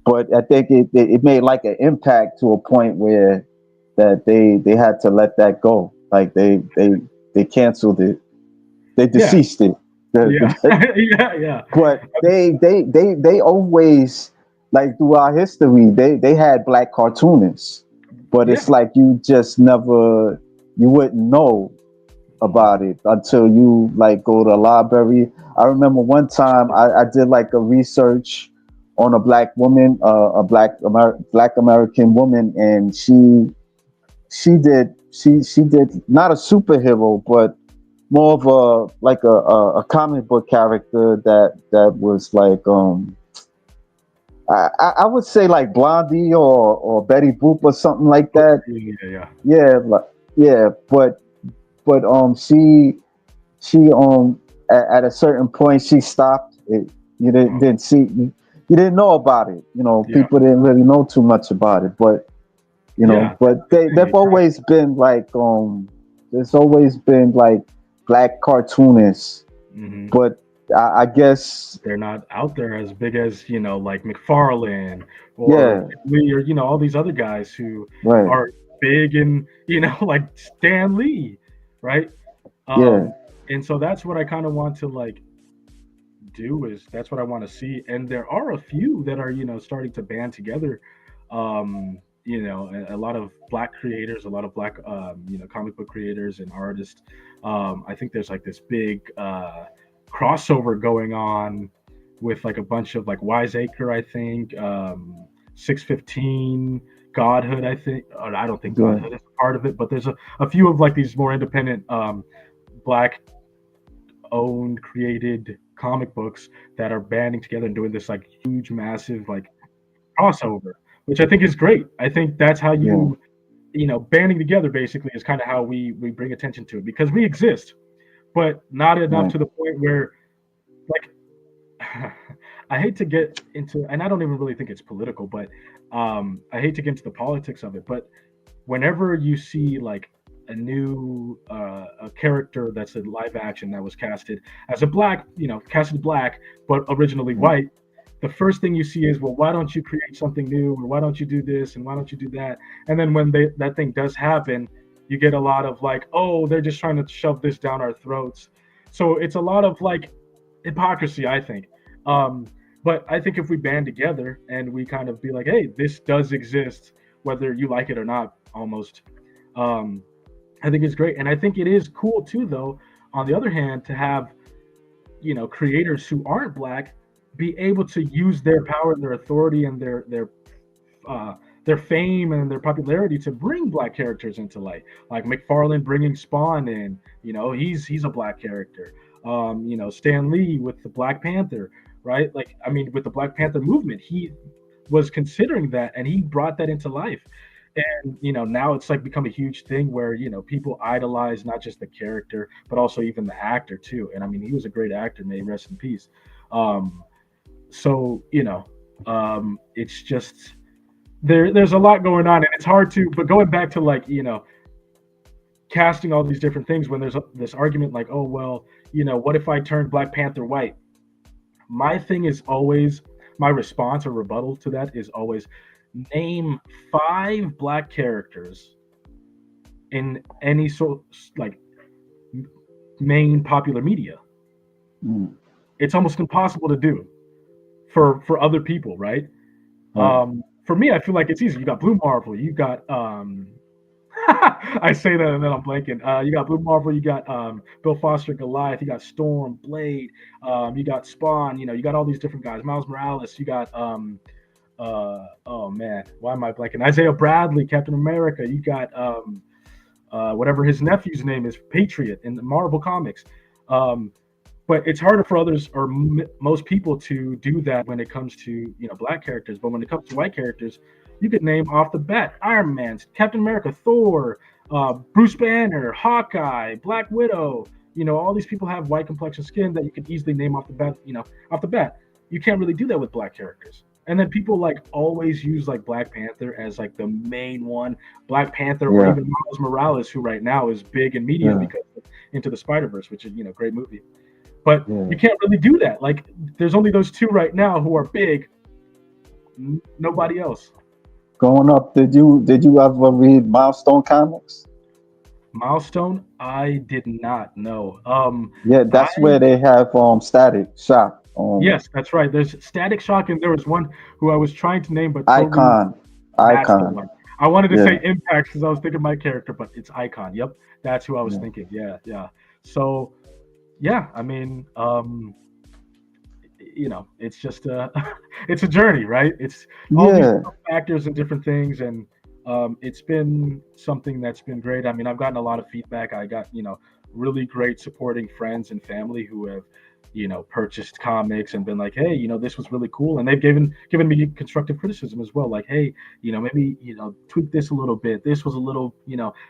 but I think it made like an impact to a point where that they had to let that go, like they canceled it, they Yeah. deceased it. Yeah. The, Yeah. Yeah. but they always, like throughout history, they had black cartoonists, but Yeah. it's like you just never, you wouldn't know Mhm. about it until you like go to a library. I remember one time I did like a research on a black woman, a black American woman, and she did not a superhero, but more of a like a comic book character that was like I would say like Blondie or Betty Boop or something like Okay. that. Yeah. Yeah. Yeah, like, yeah, but she at a certain point she stopped it. You didn't, Oh, didn't see you didn't know about it. yeah. People didn't really know too much about it, but Yeah. That's but the thing. they've It's right. always been like there's always been like black cartoonists, Hmm. but I guess They're not out there as big as like McFarlane or yeah, Lee or all these other guys who right, are big and like Stan Lee, right? yeah, Um, and so that's what I kind of want to like do is that's what I want to see. And there are a few that are starting to band together. A lot of black creators, a lot of black comic book creators and artists. I think there's like this big crossover going on with like a bunch of like Wiseacre, I think, 615, Godhood, I think. I don't think yeah, Godhood is part of it, but there's a few of like these more independent black owned created comic books that are banding together and doing this like huge massive like crossover, which I think is great. I think that's how yeah, banding together basically is kind of how we bring attention to it because we exist, but not enough right, to the point where like I hate to get into, and I don't even really think it's political, but I hate to get into the politics of it. But whenever you see like a character that's a live action that was casted as a black, casted black, but originally yeah, white, the first thing you see is, well, why don't you create something new, or why don't you do this, and why don't you do that? And then when that thing does happen, you get a lot of like, oh, they're just trying to shove this down our throats. So it's a lot of like hypocrisy, I think. Um, but I think if we band together and we kind of be like, hey, this does exist, whether you like it or not, almost. Um, I think it's great, and I think it is cool too, though. On the other hand, to have creators who aren't black be able to use their power and their authority and their uh, their fame and their popularity to bring black characters into light, like McFarlane bringing Spawn in. He's a black character. Stan Lee with the Black Panther, right? Like, I mean, with the Black Panther movement, he was considering that, and he brought that into life. And now it's like become a huge thing where people idolize not just the character but also even the actor too. And I mean, he was a great actor, may he rest in peace. So it's just there's a lot going on, and it's hard to. But going back to like casting all these different things, when there's this argument like, oh well, what if I turned Black Panther white? My thing is always, my response or rebuttal to that is always, name 5 black characters in any sort like main popular media. It's almost impossible to do for other people, right? For me, I feel like it's easy. You got Blue Marvel, you got I say that and then I'm blanking. You got Blue Marvel, you got Bill Foster, Goliath, you got Storm, Blade, you got Spawn, you got all these different guys. Miles Morales, you got oh man, why am I blanking? Isaiah Bradley, Captain America. You got whatever his nephew's name is, Patriot in the Marvel comics. But it's harder for others or most people to do that when it comes to black characters. But when it comes to white characters, you could name off the bat Iron Man, Captain America, Thor, Bruce Banner, Hawkeye, Black Widow. All these people have white complexion skin that you could easily name off the bat. Off the bat, you can't really do that with black characters. And then people like always use like Black Panther as like the main one. Black Panther or even Miles Morales, who right now is big in media because of Into the Spider-Verse, which is great movie. But you can't really do that. Like, there's only those 2 right now who are big. Nobody else. Growing up, did you ever read Milestone comics? Milestone? I did not know. Yeah, that's where they have Static Shock. Yes, that's right. There's Static Shock, and there was one who I was trying to name, but Icon. Icon. I wanted to say Impact because I was thinking my character, but it's Icon. Yep, that's who I was thinking. Yeah. So, yeah, I mean, it's just it's a journey, right? It's all these factors and different things, and it's been something that's been great. I mean, I've gotten a lot of feedback. I got really great supporting friends and family who have purchased comics and been like, hey, this was really cool, and they've given me constructive criticism as well, like, hey, maybe tweak this a little bit, this was a little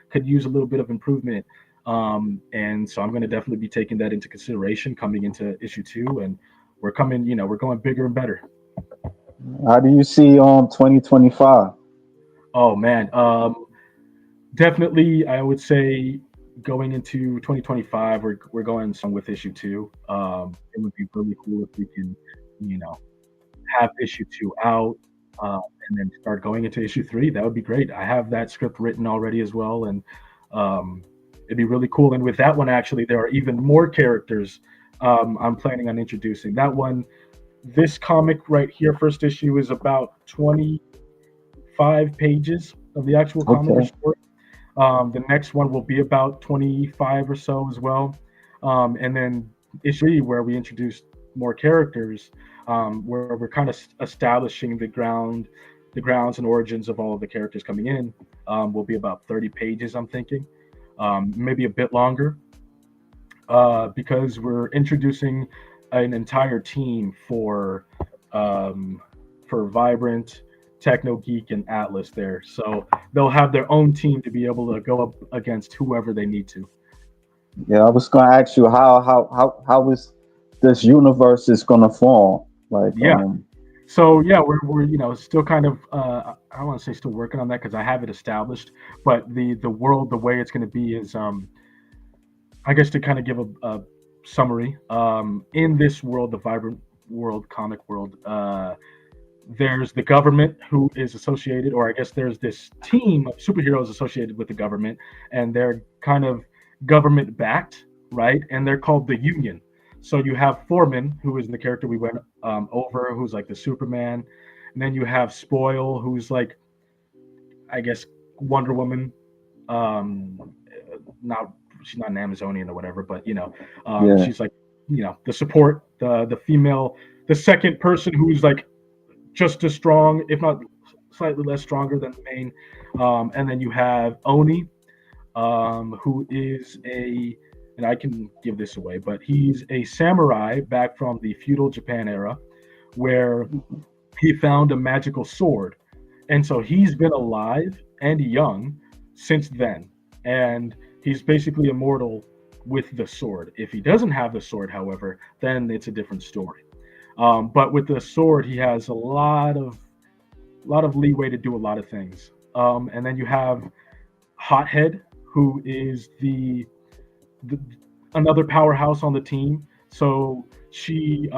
could use a little bit of improvement. And so I'm going to definitely be taking that into consideration coming into issue 2, and we're going bigger and better. How do you see 2025? Oh man, definitely I would say going into 2025 we're going some with issue 2. It would be really cool if we can have issue 2 out and then start going into issue 3. That would be great. I have that script written already as well, and it'd be really cool. And with that one, actually, there are even more characters I'm planning on introducing. That one, this comic right here, first issue, is about 25 pages of the actual comic story. The next one will be about 25 or so as well. And then issue 3, where we introduce more characters, where we're kind of establishing the grounds and origins of all of the characters coming in, will be about 30 pages, I'm thinking. Maybe a bit longer, because we're introducing an entire team for Vibrant, Techno Geek, and Atlas there. So they'll have their own team to be able to go up against whoever they need to. Yeah, I was going to ask you how is this universe is going to form? Like, So yeah, we're still kind of I don't want to say still working on that because I have it established, but the world, the way it's going to be is I guess to kind of give a summary. In this world, the Vibrant world, comic world, there's the government who is associated, or I guess there's this team of superheroes associated with the government, and they're kind of government backed, right? And they're called the Union. So you have Foreman, who is the character we went over, who's like the Superman. And then you have Spoil, who's like, I guess, Wonder Woman. She's not an Amazonian or whatever, but she's like, the support, the female, the second person who's like just as strong, if not slightly less stronger than the main. And then you have Oni, who is and I can give this away, but he's a samurai back from the feudal Japan era, where he found a magical sword, and so he's been alive and young since then, and he's basically immortal with the sword. If he doesn't have the sword, however, then it's a different story. But with the sword, he has a lot of leeway to do a lot of things. And then you have Hothead, who is the another powerhouse on the team. So she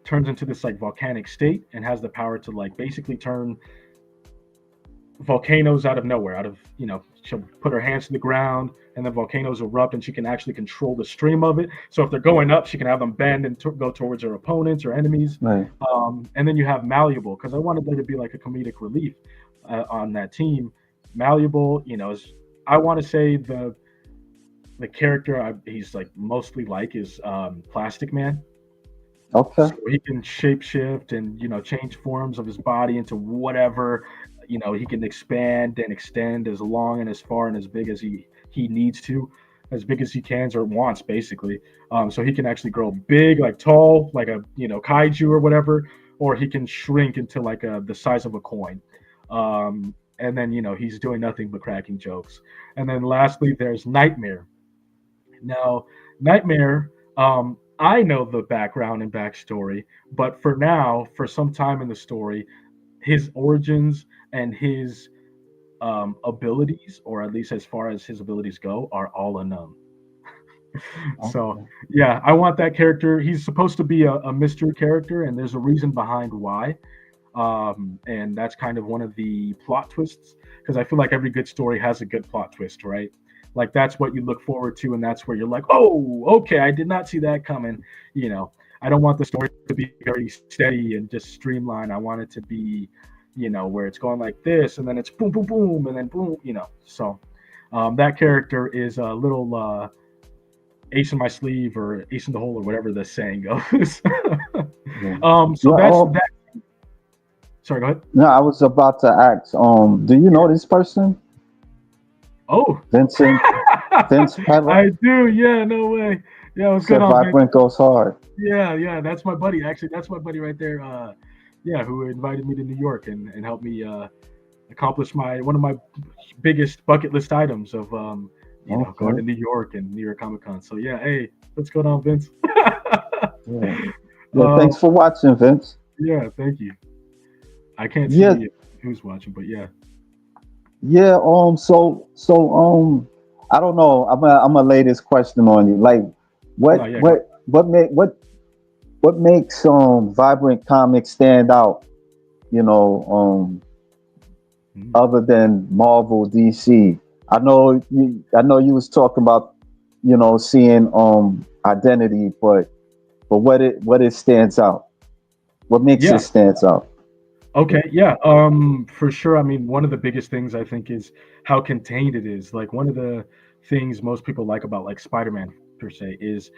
turns into this like volcanic state and has the power to like basically turn volcanoes out of nowhere. Out of she'll put her hands to the ground and then volcanoes erupt, and she can actually control the stream of it. So if they're going up, she can have them bend and go towards her opponents or enemies. Right. And then you have Malleable, because I wanted there to be like a comedic relief on that team. Malleable, I want to say the character he's like mostly like is Plastic Man. Okay. So he can shapeshift and change forms of his body into whatever. He can expand and extend as long and as far and as big as he needs to, as big as he can or wants, basically. So he can actually grow big, like tall, like a kaiju or whatever, or he can shrink into like the size of a coin. And then he's doing nothing but cracking jokes. And then lastly, there's Nightmare. Now, Nightmare, I know the background and backstory, but for now, for some time in the story, his origins and his abilities, or at least as far as his abilities go, are all unknown. So, Okay. yeah, I want that character. He's supposed to be a mystery character, and there's a reason behind why. And that's kind of one of the plot twists, because I feel like every good story has a good plot twist, right? Like that's what you look forward to, and that's where you're like, oh, okay, I did not see that coming. I don't want the story to be very steady and just streamlined. I want it to be, where it's going like this, and then it's boom, boom, boom, and then boom, So that character is a little ace in my sleeve or ace in the hole or whatever the saying goes. Yeah. So Yeah, that's that. Sorry, go ahead. No, I was about to ask. Do you know this person, Oh, Vince Pella? I do. Yeah, no way. Yeah, what's Said going on, man? Vibrant goes hard. Yeah. That's my buddy. Actually, that's my buddy right there. Yeah, who invited me to New York and helped me accomplish one of my biggest bucket list items of going to New York and New York Comic Con. So yeah, hey, what's going on, Vince? Yeah. Yeah. Thanks for watching, Vince. Yeah, thank you. I can't see Yeah. who's watching, but yeah. Yeah. So I don't know. I'm gonna lay this question on you. Like, what Oh, yeah, what makes Vibrant Comics stand out? Other than Marvel, DC. I know you was talking about seeing identity, but what it stands out? What makes Yeah. it stands out? Okay, yeah, for sure. I mean, one of the biggest things I think is how contained it is. Like one of the things most people like about like Spider-Man per se is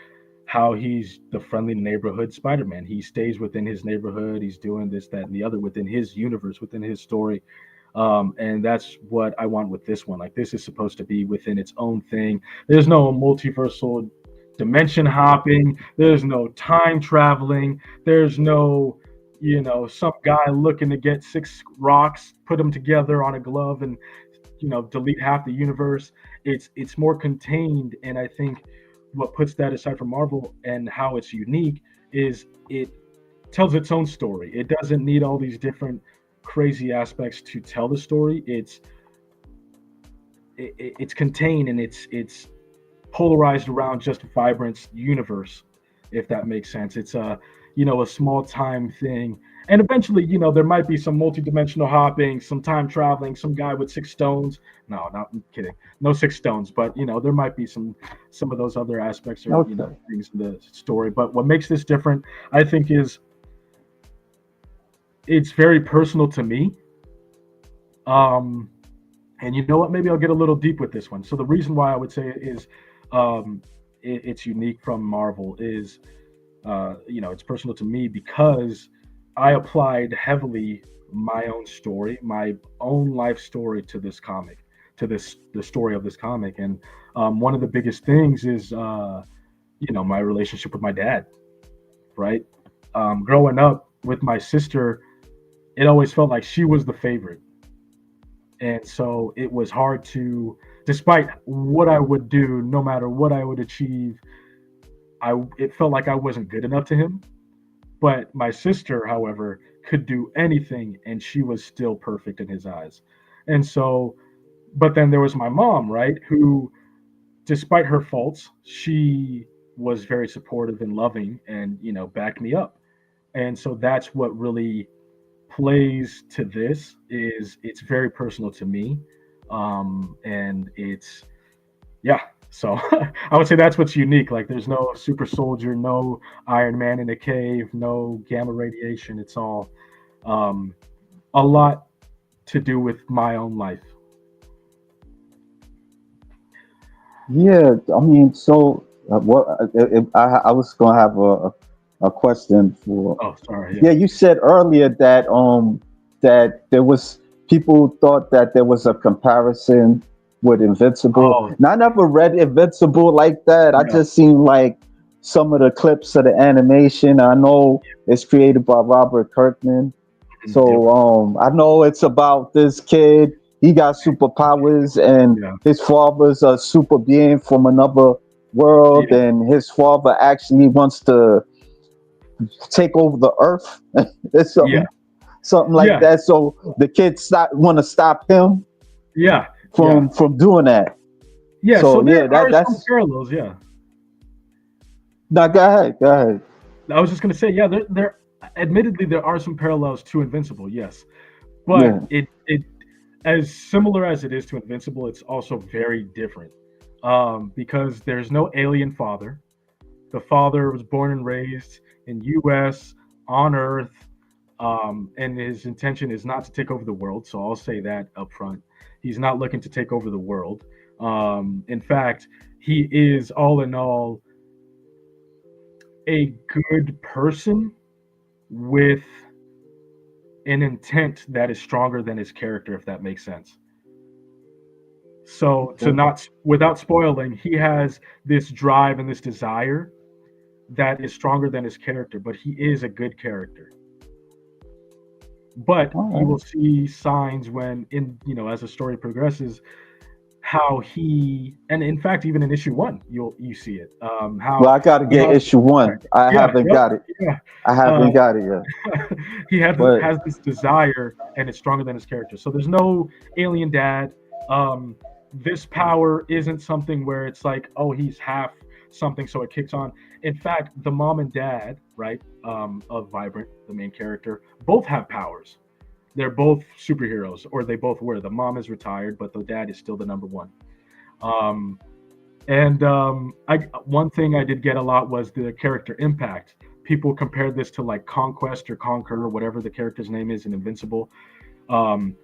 how he's the friendly neighborhood Spider-Man. He stays within his neighborhood. He's doing this, that, and the other within his universe, within his story. And that's what I want with this one. Like this is supposed to be within its own thing. There's no multiversal dimension hopping. There's no time traveling. There's no some guy looking to get 6 rocks, put them together on a glove, and delete half the universe. It's more contained, and I think what puts that aside from Marvel and how it's unique is it tells its own story. It doesn't need all these different crazy aspects to tell the story. It's contained, and it's polarized around just Vibrant's universe, if that makes sense. It's a small time thing, and eventually there might be some multi-dimensional hopping, some time traveling, some guy with 6 stones. No, not I'm kidding, no 6 stones, but there might be some of those other aspects or Okay. things in the story. But what makes this different, I think, is it's very personal to me. And you know what, maybe I'll get a little deep with this one. So the reason why I would say it is it's unique from Marvel is it's personal to me because I applied heavily my own story, my own life story to this comic, to this the story of this comic. And one of the biggest things is my relationship with my dad. Right, growing up with my sister, it always felt like she was the favorite, and so it was hard to, despite what I would do, no matter what I would achieve, I it felt like I wasn't good enough to him. But my sister, however, could do anything and she was still perfect in his eyes. And so, but then there was my mom, right, who, despite her faults, she was very supportive and loving and, backed me up. And so that's what really plays to this, is it's very personal to me. And it's, yeah. So I would say that's what's unique. Like there's no super soldier, no Iron Man in a cave, no gamma radiation. It's all um, a lot to do with my own life. Yeah, I mean, so what? I was gonna have a question for. Oh, sorry. Yeah, Yeah. you said earlier that there was people thought that there was a comparison with Invincible. Oh, Now I never read Invincible like that. I yeah. just seen like some of the clips of the animation. I know it's created by Robert Kirkman. Yep. So I know it's about this kid. He got superpowers, and Yeah. his father's a super being from another world, Yeah. and his father actually wants to take over the earth. It's Yeah. something like Yeah. that. So the kids want to stop him Yeah. Yeah. from doing that. Yeah. So So there yeah, are some that's parallels. Yeah. now. Go ahead, go ahead. I was just gonna say, yeah, there admittedly there are some parallels to Invincible, yes. But Yeah, it as similar as it is to Invincible, it's also very different. Because there's no alien father. The father was born and raised in US on Earth. And his intention is not to take over the world, so I'll say that up front. He's not looking to take over the world. In fact, he is all in all a good person with an intent that is stronger than his character, if that makes sense. So, to okay. not, without spoiling, he has this drive and this desire that is stronger than his character, but he is a good character. But All you will right. see signs when, as the story progresses, how he, and in fact, even in issue one, you see it. Well, How I got to he get has, issue one. I yeah, haven't yep, got it. yeah. I Uh, haven't got it yet. he But has this desire and it's stronger than his character. So there's no alien dad. Um, this power isn't something where it's like, oh, he's half something, so it kicks on. In fact, the mom and dad, right, of Vibrant, the main character, both have powers. They're both superheroes, or they both were. The mom is retired, but the dad is still the number one. Um, and I one thing I did get a lot was the character impact. People compared this to like Conquest or Conquer or whatever the character's name is in Invincible,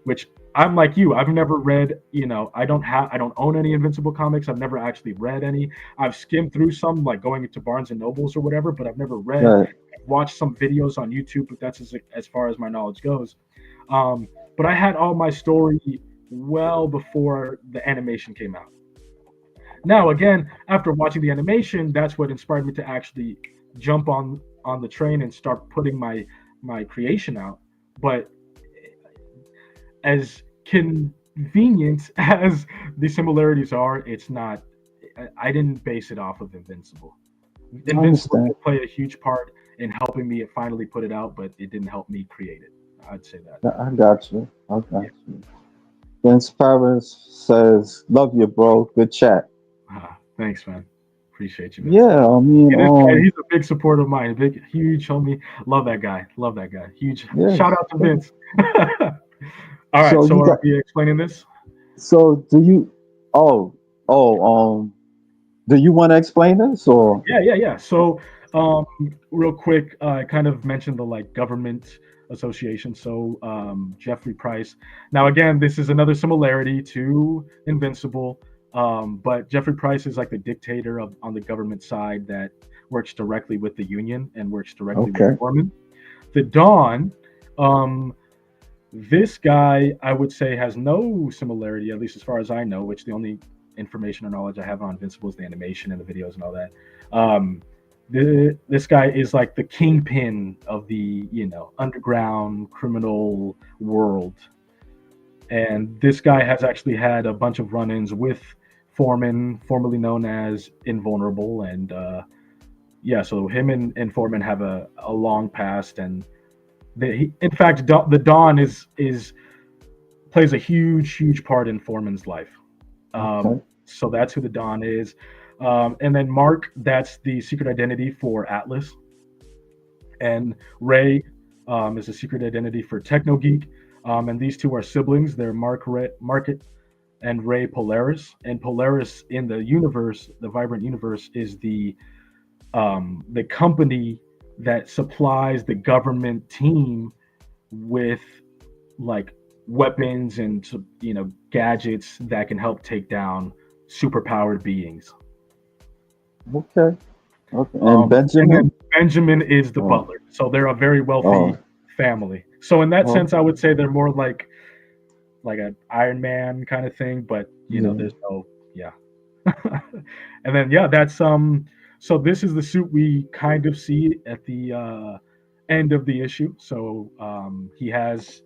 which I'm like you. I've never read. I don't own any Invincible comics. I've never actually read any. I've skimmed through some, like going into Barnes and Nobles or whatever, but I've never read. right. I've watched some videos on YouTube, but that's as far as my knowledge goes. Um, but I had all my story well before the animation came out. Now, again, after watching the animation, that's what inspired me to actually jump on the train and start putting my creation out. But as convenient as the similarities are, it's not. I didn't base it off of Invincible. I Invincible understand. did play a huge part in helping me finally put it out, but it didn't help me create it. I'd say that. I got you. I got Yeah. you. Vince Paris says, "Love you, bro. Good chat." Thanks, man. Appreciate you, Vince. Yeah, I mean, This guy, he's a big supporter of mine. Big, huge homie. Love that guy. Love that guy. Huge yes. shout out to Vince. All right, So so you are got. we explaining this? So do you? Oh, oh. Do you want to explain this or? Yeah. So, um, real quick, I kind of mentioned the like government association. So, Jeffrey Price. Now, again, this is another similarity to Invincible, but Jeffrey Price is like the dictator of on the government side that works directly with the union and works directly with Okay. Norman. The Dawn, um, This guy, I would say, has no similarity, at least as far as I know, which the only information or knowledge I have on Invincible is the animation and the videos and all that. Um, this guy is like the kingpin of the, underground criminal world. And this guy has actually had a bunch of run-ins with Foreman, formerly known as Invulnerable, and yeah, so him and Foreman have a long past, and in fact, the Dawn is plays a huge part in Foreman's life. Okay. So that's who the Dawn is, and then Mark, that's the secret identity for Atlas, and Ray is a secret identity for Techno Geek, and these two are siblings. They're Mark and Ray Polaris, and Polaris in the universe, the Vibrant universe, is the company that supplies the government team with like weapons and gadgets that can help take down superpowered beings. Okay. Okay. And Benjamin. And then Benjamin is the Oh. butler, so they're a very wealthy Oh. family. So in that Oh. sense, I would say they're more like an Iron Man kind of thing, but Yeah. there's no and then that's so this is the suit we kind of see at the end of the issue. So he has,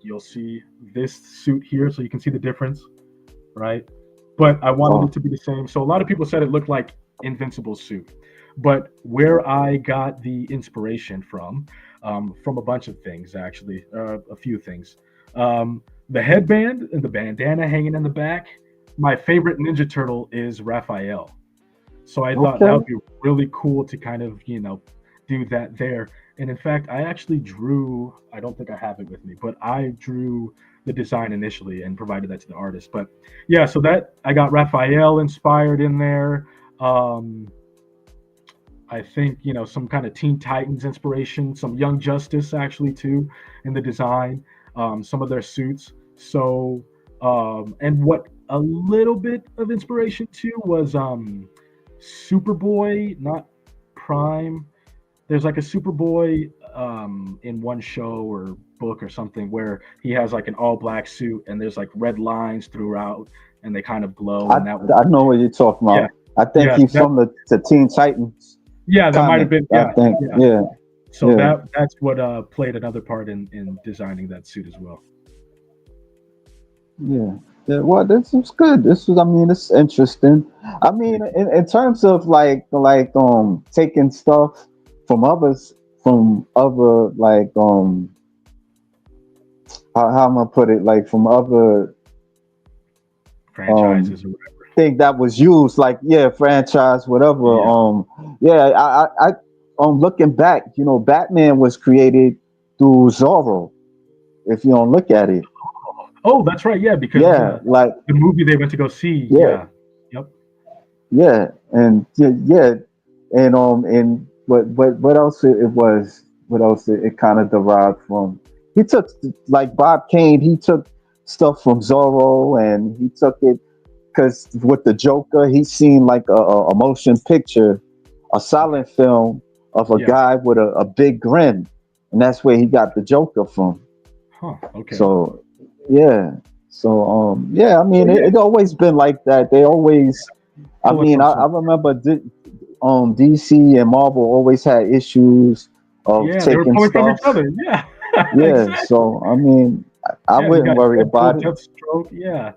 you'll see this suit here, so you can see the difference, right? But I wanted Oh. it to be the same. So a lot of people said it looked like Invincible's suit, but where I got the inspiration from a bunch of things, actually, a few things. The headband and the bandana hanging in the back. My favorite Ninja Turtle is Raphael. So I thought that would be really cool to kind of, do that there. And in fact, I actually drew, I don't think I have it with me, but I drew the design initially and provided that to the artist. But yeah, so that I got Raphael inspired in there. I think, some kind of Teen Titans inspiration, some Young Justice actually too in the design, some of their suits. So, and what a little bit of inspiration too was Superboy, not Prime. There's like a Superboy in one show or book or something where he has like an all black suit and there's like red lines throughout and they kind of glow. I know what you're talking about. Yeah. I think he's from the Teen Titans. Yeah, that might have been. I think. Yeah. So that's what played another part in designing that suit as well. Yeah. Well, this was good. I mean, it's interesting. I mean, in terms of like taking stuff from other like how am I put it, like from other franchises or whatever thing that was used, like franchise, whatever. I looking back, Batman was created through Zorro. If you don't look at it. Oh, that's right. Yeah, because like the movie they went to go see. Yeah. Yep. Yeah, and and what else it was? What else it kind of derived from? He took, like Bob Kane. He took stuff from Zorro, and he took it because with the Joker, he seen like a motion picture, a silent film of a guy with a big grin, and that's where he got the Joker from. Huh. Okay. So. Yeah. So I mean, it always been like that. They always. I mean, I remember DC and Marvel always had issues of taking stuff from each other. Yeah. Yeah. Exactly. So I mean, I wouldn't worry about it. Deathstroke. Yeah.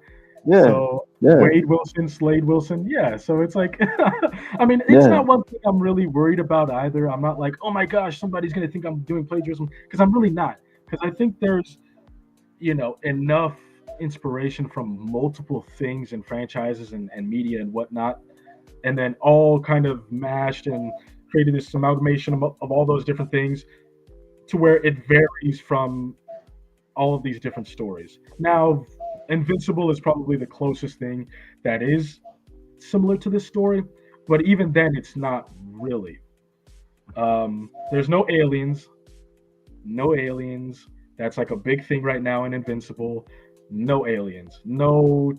Yeah. So Wade Wilson, Slade Wilson. Yeah. So it's like, I mean, it's not one thing I'm really worried about either. I'm not like, oh my gosh, somebody's gonna think I'm doing plagiarism, because I'm really not. Because I think there's enough inspiration from multiple things and franchises and media and whatnot, and then all kind of mashed and created this amalgamation of all those different things to where it varies from all of these different stories. Now, Invincible is probably the closest thing that is similar to this story, but even then, it's not really. There's no aliens. That's like a big thing right now in Invincible. No aliens. No.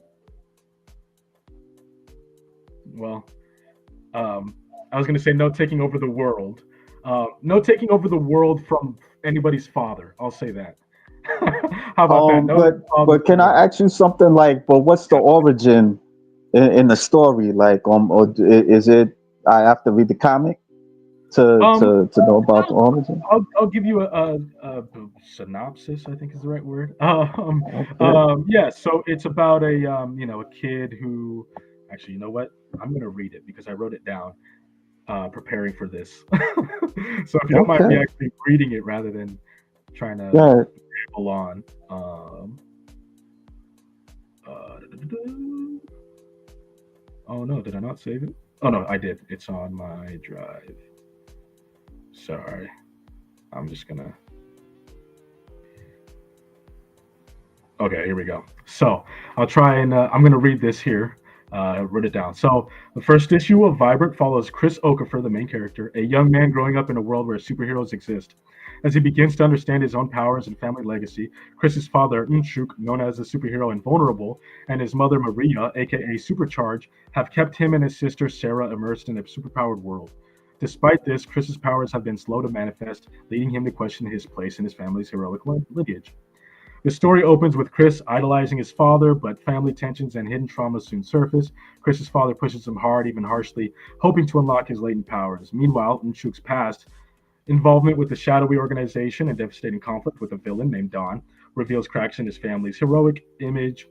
Well, I was going to say no taking over the world. No taking over the world from anybody's father. I'll say that. How about that? No, But can I ask you something like, but what's the origin in the story? Like, or is it I have to read the comic um, to know about the origin? I'll give you a synopsis. I think is the right word. Okay. Yeah. So it's about a a kid who, actually, you know what? I'm gonna read it because I wrote it down, preparing for this. So if you don't mind me Okay. actually reading it rather than trying to Yeah. ramble on. Da-da-da-da. Oh no, did I not save it? Oh no, I did. It's on my drive. Sorry. I'm just gonna. Okay, here we go. So I'll try and I'm going to read this here. I wrote it down. So the first issue of Vibrant follows Chris Okafor, the main character, a young man growing up in a world where superheroes exist. As he begins to understand his own powers and family legacy, Chris's father, Unchuk, known as the superhero Invulnerable, and his mother, Maria, aka Supercharge, have kept him and his sister, Sarah, immersed in a superpowered world. Despite this, Chris's powers have been slow to manifest, leading him to question his place in his family's heroic lineage. The story opens with Chris idolizing his father, but family tensions and hidden traumas soon surface. Chris's father pushes him hard, even harshly, hoping to unlock his latent powers. Meanwhile, Unchuk's past involvement with the shadowy organization and devastating conflict with a villain named Don reveals cracks in his family's heroic image.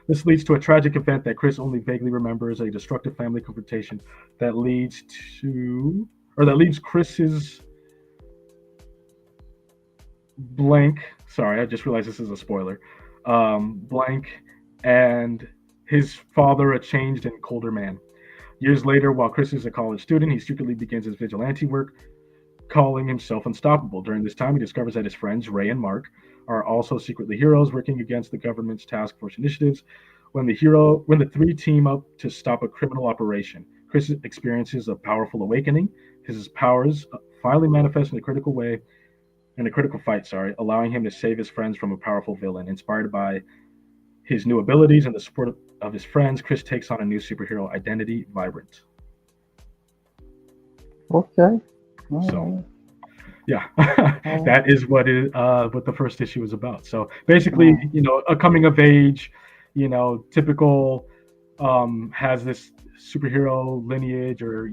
This leads to a tragic event that Chris only vaguely remembers, a destructive family confrontation that leads to, or that leaves Chris's blank. Sorry, I just realized this is a spoiler. Blank and his father a changed and colder man. Years later, while Chris is a college student, he secretly begins his vigilante work, calling himself unstoppable. During this time, he discovers that his friends, Ray and Mark, are also secretly heroes working against the government's task force initiatives. When the three team up to stop a criminal operation, Chris experiences a powerful awakening. His powers finally manifest in a critical fight, sorry, allowing him to save his friends from a powerful villain. Inspired by his new abilities and the support of his friends, Chris takes on a new superhero identity, Vibrant. Okay. So All yeah, right. that is what the first issue is about. So basically, Oh, a coming of age, typical, has this superhero lineage, or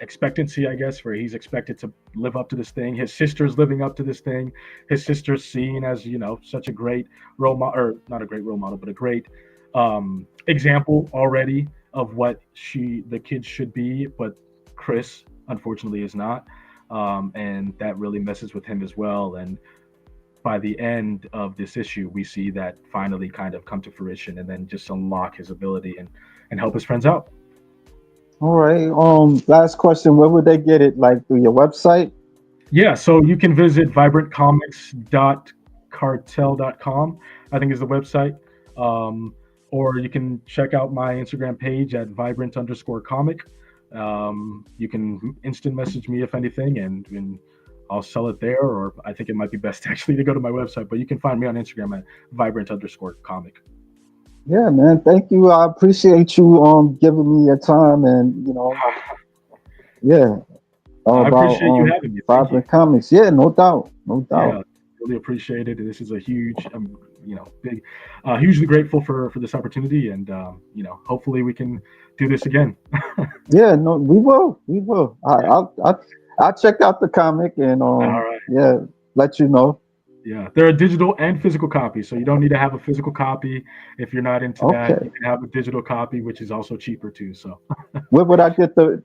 expectancy, I guess, where he's expected to live up to this thing. His sister's living up to this thing. His sister's seen as such a great role model, or not a great role model, but a great example already of what the kid should be. But Chris, unfortunately, is not, and that really messes with him as well. And by the end of this issue, we see that finally kind of come to fruition, and then just unlock his ability and help his friends out. all right. Last question. Where would they get it? Like through your website? Yeah, so you can visit vibrantcomics.cartel.com, I think is the website. Um, or you can check out my Instagram page at vibrant underscore comic. You can instant message me if anything, and I'll sell it there. Or I think it might be best actually to go to my website, but you can find me on Instagram at vibrant underscore comic. Yeah, man. Thank you. I appreciate you giving me your time and yeah, I about appreciate you having me. Thank you. Vibrant Comics. Yeah, no doubt. No doubt. Yeah, really appreciate it. This is a huge, big, hugely grateful for this opportunity, and hopefully we can do this again. Yeah, no, we will. We will. Yeah. I'll check out the comic and All right. yeah, let you know. Yeah, there are digital and physical copies, so you don't need to have a physical copy if you're not into that. You Okay. can have a digital copy, which is also cheaper too. So Where would I get the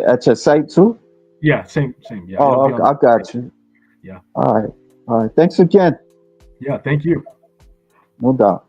at your site too? yeah, same. Yeah, it'll Oh, be okay, on. I got you. Yeah, All right. All right. Thanks again. yeah. Thank you. No doubt.